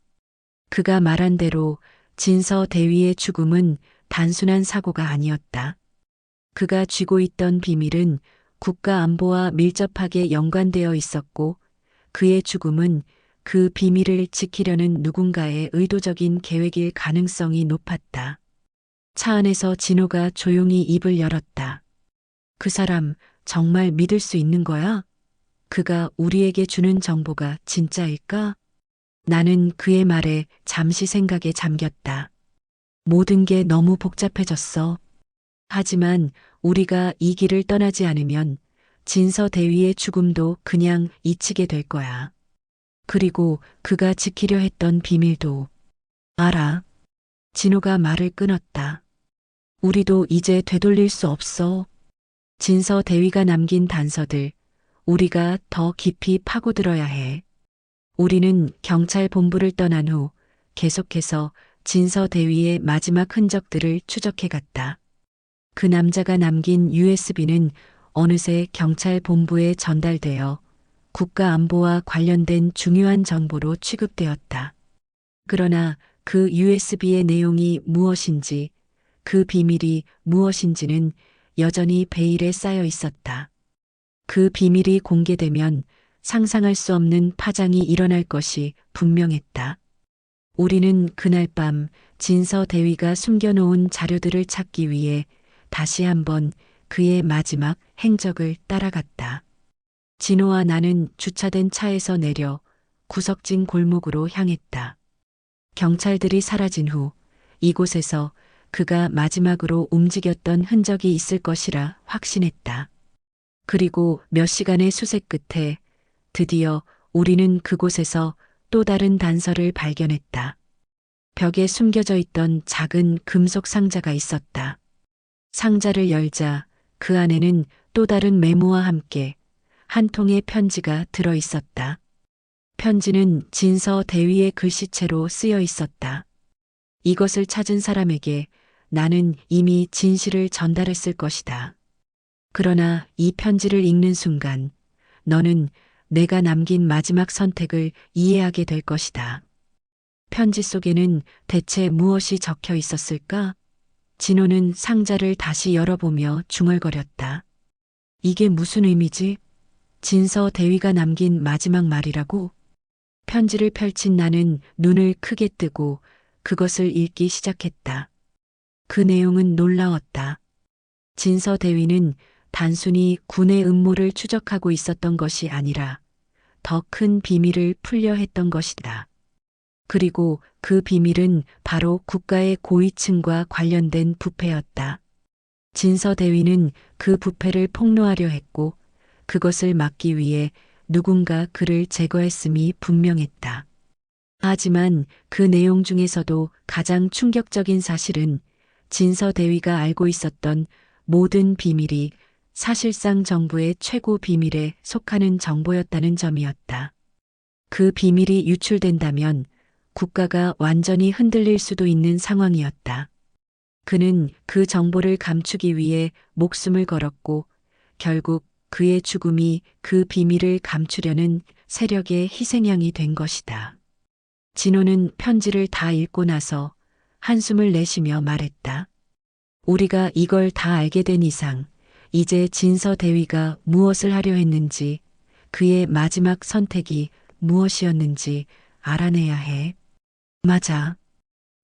그가 말한 대로 진서 대위의 죽음은 단순한 사고가 아니었다. 그가 쥐고 있던 비밀은 국가 안보와 밀접하게 연관되어 있었고 그의 죽음은 그 비밀을 지키려는 누군가의 의도적인 계획일 가능성이 높았다. 차 안에서 진호가 조용히 입을 열었다. 그 사람 정말 믿을 수 있는 거야? 그가 우리에게 주는 정보가 진짜일까? 나는 그의 말에 잠시 생각에 잠겼다. 모든 게 너무 복잡해졌어. 하지만 우리가 이 길을 떠나지 않으면 진서 대위의 죽음도 그냥 잊히게 될 거야. 그리고 그가 지키려 했던 비밀도. 알아. 진호가 말을 끊었다. 우리도 이제 되돌릴 수 없어. 진서 대위가 남긴 단서들, 우리가 더 깊이 파고들어야 해. 우리는 경찰 본부를 떠난 후 계속해서 진서 대위의 마지막 흔적들을 추적해 갔다. 그 남자가 남긴 USB는 어느새 경찰 본부에 전달되어 국가 안보와 관련된 중요한 정보로 취급되었다. 그러나 그 USB의 내용이 무엇인지, 그 비밀이 무엇인지는 여전히 베일에 쌓여 있었다. 그 비밀이 공개되면 상상할 수 없는 파장이 일어날 것이 분명했다. 우리는 그날 밤 진서 대위가 숨겨놓은 자료들을 찾기 위해 다시 한번 그의 마지막 행적을 따라갔다. 진호와 나는 주차된 차에서 내려 구석진 골목으로 향했다. 경찰들이 사라진 후 이곳에서 그가 마지막으로 움직였던 흔적이 있을 것이라 확신했다. 그리고 몇 시간의 수색 끝에 드디어 우리는 그곳에서 또 다른 단서를 발견했다. 벽에 숨겨져 있던 작은 금속 상자가 있었다. 상자를 열자 그 안에는 또 다른 메모와 함께 한 통의 편지가 들어 있었다. 편지는 진서 대위의 글씨체로 쓰여 있었다. 이것을 찾은 사람에게 나는 이미 진실을 전달했을 것이다. 그러나 이 편지를 읽는 순간 너는 내가 남긴 마지막 선택을 이해하게 될 것이다. 편지 속에는 대체 무엇이 적혀 있었을까? 진호는 상자를 다시 열어보며 중얼거렸다. 이게 무슨 의미지? 진서 대위가 남긴 마지막 말이라고? 편지를 펼친 나는 눈을 크게 뜨고 그것을 읽기 시작했다. 그 내용은 놀라웠다. 진서 대위는 단순히 군의 음모를 추적하고 있었던 것이 아니라 더 큰 비밀을 풀려 했던 것이다. 그리고 그 비밀은 바로 국가의 고위층과 관련된 부패였다. 진서대위는 그 부패를 폭로하려 했고 그것을 막기 위해 누군가 그를 제거했음이 분명했다. 하지만 그 내용 중에서도 가장 충격적인 사실은 진서대위가 알고 있었던 모든 비밀이 사실상 정부의 최고 비밀에 속하는 정보였다는 점이었다. 그 비밀이 유출된다면 국가가 완전히 흔들릴 수도 있는 상황이었다. 그는 그 정보를 감추기 위해 목숨을 걸었고 결국 그의 죽음이 그 비밀을 감추려는 세력의 희생양이 된 것이다. 진호는 편지를 다 읽고 나서 한숨을 내쉬며 말했다. 우리가 이걸 다 알게 된 이상 이제 진서대위가 무엇을 하려 했는지 그의 마지막 선택이 무엇이었는지 알아내야 해. 맞아.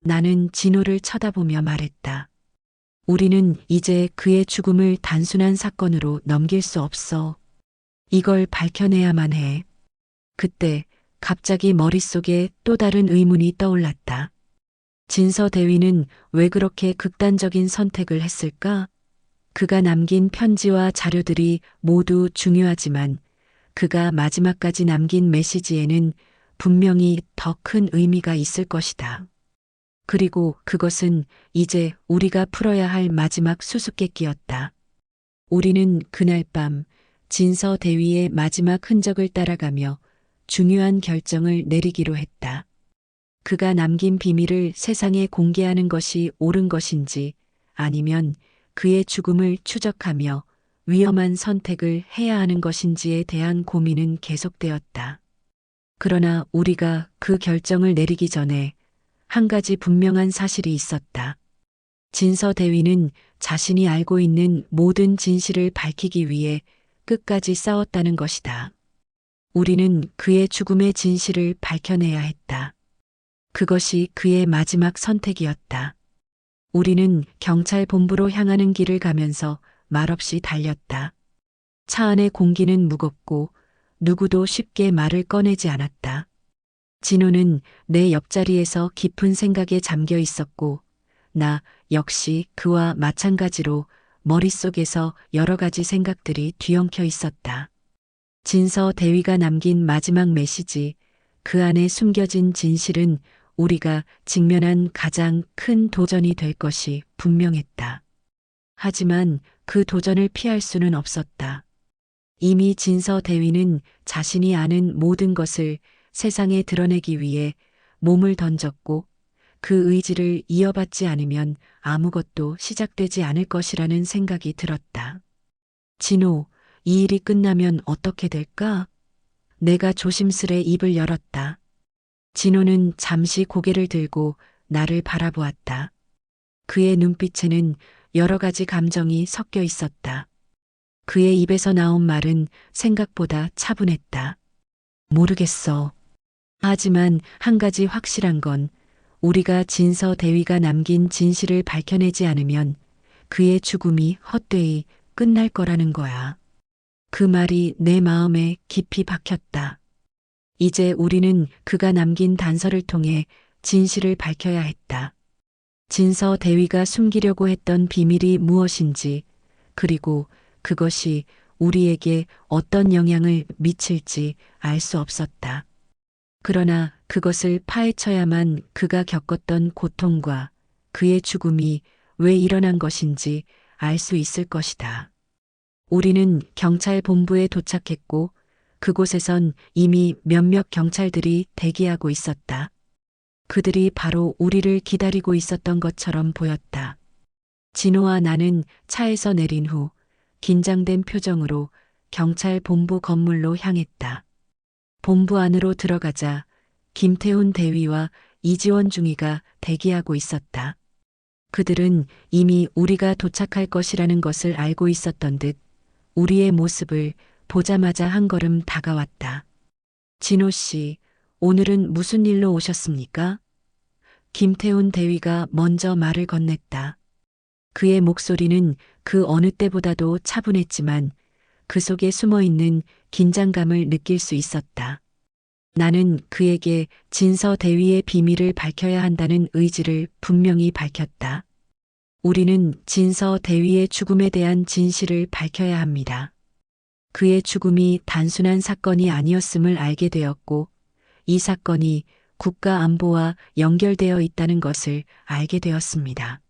나는 진호를 쳐다보며 말했다. 우리는 이제 그의 죽음을 단순한 사건으로 넘길 수 없어. 이걸 밝혀내야만 해. 그때 갑자기 머릿속에 또 다른 의문이 떠올랐다. 진서대위는 왜 그렇게 극단적인 선택을 했을까? 그가 남긴 편지와 자료들이 모두 중요하지만 그가 마지막까지 남긴 메시지에는 분명히 더 큰 의미가 있을 것이다. 그리고 그것은 이제 우리가 풀어야 할 마지막 수수께끼였다. 우리는 그날 밤 진서대위의 마지막 흔적을 따라가며 중요한 결정을 내리기로 했다. 그가 남긴 비밀을 세상에 공개하는 것이 옳은 것인지 아니면 그의 죽음을 추적하며 위험한 선택을 해야 하는 것인지에 대한 고민은 계속되었다. 그러나 우리가 그 결정을 내리기 전에 한 가지 분명한 사실이 있었다. 진서대위는 자신이 알고 있는 모든 진실을 밝히기 위해 끝까지 싸웠다는 것이다. 우리는 그의 죽음의 진실을 밝혀내야 했다. 그것이 그의 마지막 선택이었다. 우리는 경찰 본부로 향하는 길을 가면서 말없이 달렸다. 차 안의 공기는 무겁고 누구도 쉽게 말을 꺼내지 않았다. 진호는 내 옆자리에서 깊은 생각에 잠겨 있었고 나 역시 그와 마찬가지로 머릿속에서 여러 가지 생각들이 뒤엉켜 있었다. 진서대위가 남긴 마지막 메시지, 그 안에 숨겨진 진실은 우리가 직면한 가장 큰 도전이 될 것이 분명했다. 하지만 그 도전을 피할 수는 없었다. 이미 진서대위는 자신이 아는 모든 것을 세상에 드러내기 위해 몸을 던졌고 그 의지를 이어받지 않으면 아무것도 시작되지 않을 것이라는 생각이 들었다. 진호, 이 일이 끝나면 어떻게 될까? 내가 조심스레 입을 열었다. 진호는 잠시 고개를 들고 나를 바라보았다. 그의 눈빛에는 여러 가지 감정이 섞여 있었다. 그의 입에서 나온 말은 생각보다 차분했다. 모르겠어. 하지만 한 가지 확실한 건 우리가 진서대위가 남긴 진실을 밝혀내지 않으면 그의 죽음이 헛되이 끝날 거라는 거야. 그 말이 내 마음에 깊이 박혔다. 이제 우리는 그가 남긴 단서를 통해 진실을 밝혀야 했다. 진서대위가 숨기려고 했던 비밀이 무엇인지, 그리고 그것이 우리에게 어떤 영향을 미칠지 알 수 없었다. 그러나 그것을 파헤쳐야만 그가 겪었던 고통과 그의 죽음이 왜 일어난 것인지 알 수 있을 것이다. 우리는 경찰 본부에 도착했고 그곳에선 이미 몇몇 경찰들이 대기하고 있었다. 그들이 바로 우리를 기다리고 있었던 것처럼 보였다. 진호와 나는 차에서 내린 후 긴장된 표정으로 경찰 본부 건물로 향했다. 본부 안으로 들어가자 김태훈 대위와 이지원 중위가 대기하고 있었다. 그들은 이미 우리가 도착할 것이라는 것을 알고 있었던 듯 우리의 모습을 보자마자 한 걸음 다가왔다. 진호 씨, 오늘은 무슨 일로 오셨습니까? 김태훈 대위가 먼저 말을 건넸다. 그의 목소리는 그 어느 때보다도 차분했지만 그 속에 숨어 있는 긴장감을 느낄 수 있었다. 나는 그에게 진서 대위의 비밀을 밝혀야 한다는 의지를 분명히 밝혔다. 우리는 진서 대위의 죽음에 대한 진실을 밝혀야 합니다. 그의 죽음이 단순한 사건이 아니었음을 알게 되었고, 이 사건이 국가 안보와 연결되어 있다는 것을 알게 되었습니다.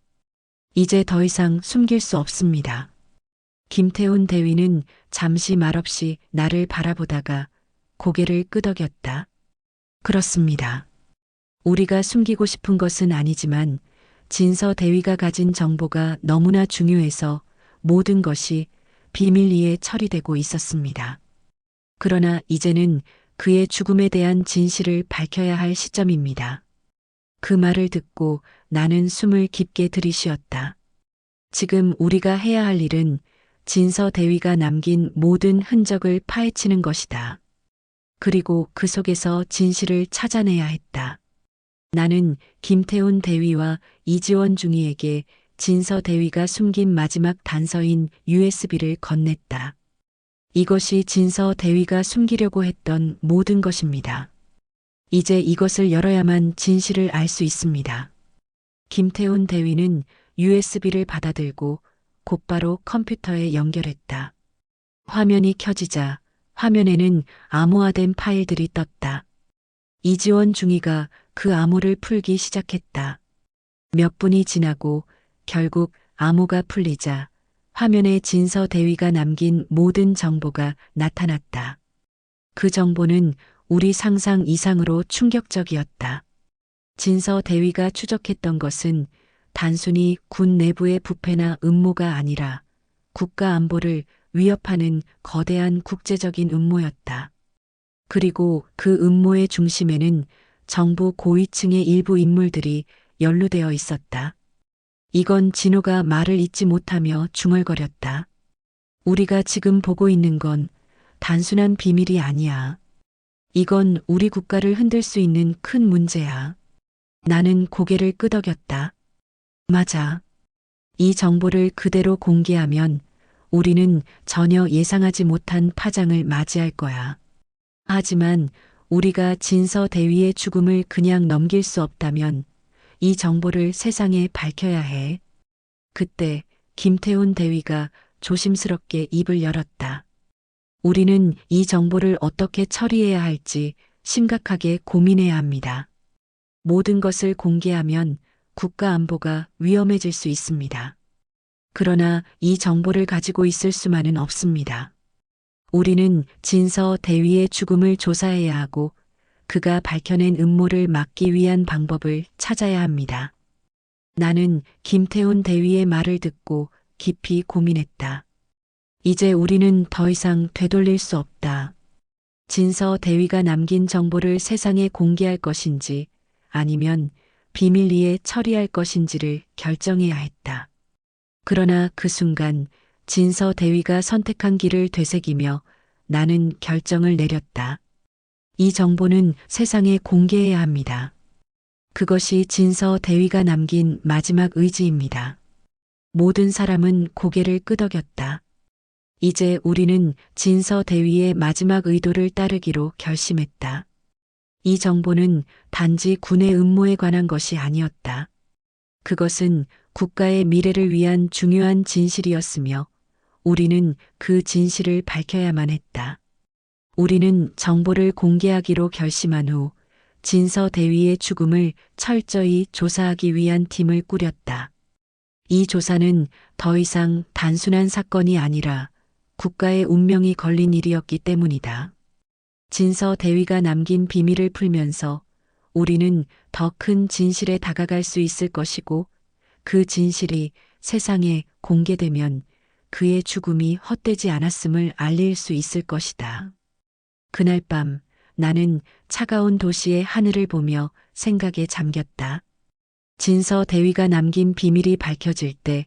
이제 더 이상 숨길 수 없습니다. 김태훈 대위는 잠시 말없이 나를 바라보다가 고개를 끄덕였다. 그렇습니다. 우리가 숨기고 싶은 것은 아니지만 진서 대위가 가진 정보가 너무나 중요해서 모든 것이 비밀리에 처리되고 있었습니다. 그러나 이제는 그의 죽음에 대한 진실을 밝혀야 할 시점입니다. 그 말을 듣고 나는 숨을 깊게 들이쉬었다. 지금 우리가 해야 할 일은 진서 대위가 남긴 모든 흔적을 파헤치는 것이다. 그리고 그 속에서 진실을 찾아내야 했다. 나는 김태훈 대위와 이지원 중위에게 진서 대위가 숨긴 마지막 단서인 USB를 건넸다. 이것이 진서 대위가 숨기려고 했던 모든 것입니다. 이제 이것을 열어야만 진실을 알 수 있습니다. 김태훈 대위는 USB를 받아들고 곧바로 컴퓨터에 연결했다. 화면이 켜지자 화면에는 암호화된 파일들이 떴다. 이지원 중위가 그 암호를 풀기 시작했다. 몇 분이 지나고 결국 암호가 풀리자 화면에 진서 대위가 남긴 모든 정보가 나타났다. 그 정보는 우리 상상 이상으로 충격적이었다. 진서 대위가 추적했던 것은 단순히 군 내부의 부패나 음모가 아니라 국가 안보를 위협하는 거대한 국제적인 음모였다. 그리고 그 음모의 중심에는 정부 고위층의 일부 인물들이 연루되어 있었다. 이건 진호가 말을 잇지 못하며 중얼거렸다. 우리가 지금 보고 있는 건 단순한 비밀이 아니야. 이건 우리 국가를 흔들 수 있는 큰 문제야. 나는 고개를 끄덕였다. 맞아. 이 정보를 그대로 공개하면 우리는 전혀 예상하지 못한 파장을 맞이할 거야. 하지만 우리가 진서 대위의 죽음을 그냥 넘길 수 없다면 이 정보를 세상에 밝혀야 해. 그때 김태훈 대위가 조심스럽게 입을 열었다. 우리는 이 정보를 어떻게 처리해야 할지 심각하게 고민해야 합니다. 모든 것을 공개하면 국가 안보가 위험해질 수 있습니다. 그러나 이 정보를 가지고 있을 수만은 없습니다. 우리는 진서 대위의 죽음을 조사해야 하고 그가 밝혀낸 음모를 막기 위한 방법을 찾아야 합니다. 나는 김태훈 대위의 말을 듣고 깊이 고민했다. 이제 우리는 더 이상 되돌릴 수 없다. 진서 대위가 남긴 정보를 세상에 공개할 것인지 아니면 비밀리에 처리할 것인지를 결정해야 했다. 그러나 그 순간 진서 대위가 선택한 길을 되새기며 나는 결정을 내렸다. 이 정보는 세상에 공개해야 합니다. 그것이 진서 대위가 남긴 마지막 의지입니다. 모든 사람은 고개를 끄덕였다. 이제 우리는 진서 대위의 마지막 의도를 따르기로 결심했다. 이 정보는 단지 군의 음모에 관한 것이 아니었다. 그것은 국가의 미래를 위한 중요한 진실이었으며 우리는 그 진실을 밝혀야만 했다. 우리는 정보를 공개하기로 결심한 후 진서 대위의 죽음을 철저히 조사하기 위한 팀을 꾸렸다. 이 조사는 더 이상 단순한 사건이 아니라 국가의 운명이 걸린 일이었기 때문이다. 진서 대위가 남긴 비밀을 풀면서 우리는 더 큰 진실에 다가갈 수 있을 것이고 그 진실이 세상에 공개되면 그의 죽음이 헛되지 않았음을 알릴 수 있을 것이다. 그날 밤 나는 차가운 도시의 하늘을 보며 생각에 잠겼다. 진서 대위가 남긴 비밀이 밝혀질 때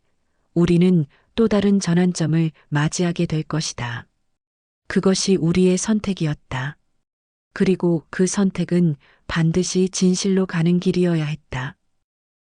우리는 또 다른 전환점을 맞이하게 될 것이다. 그것이 우리의 선택이었다. 그리고 그 선택은 반드시 진실로 가는 길이어야 했다.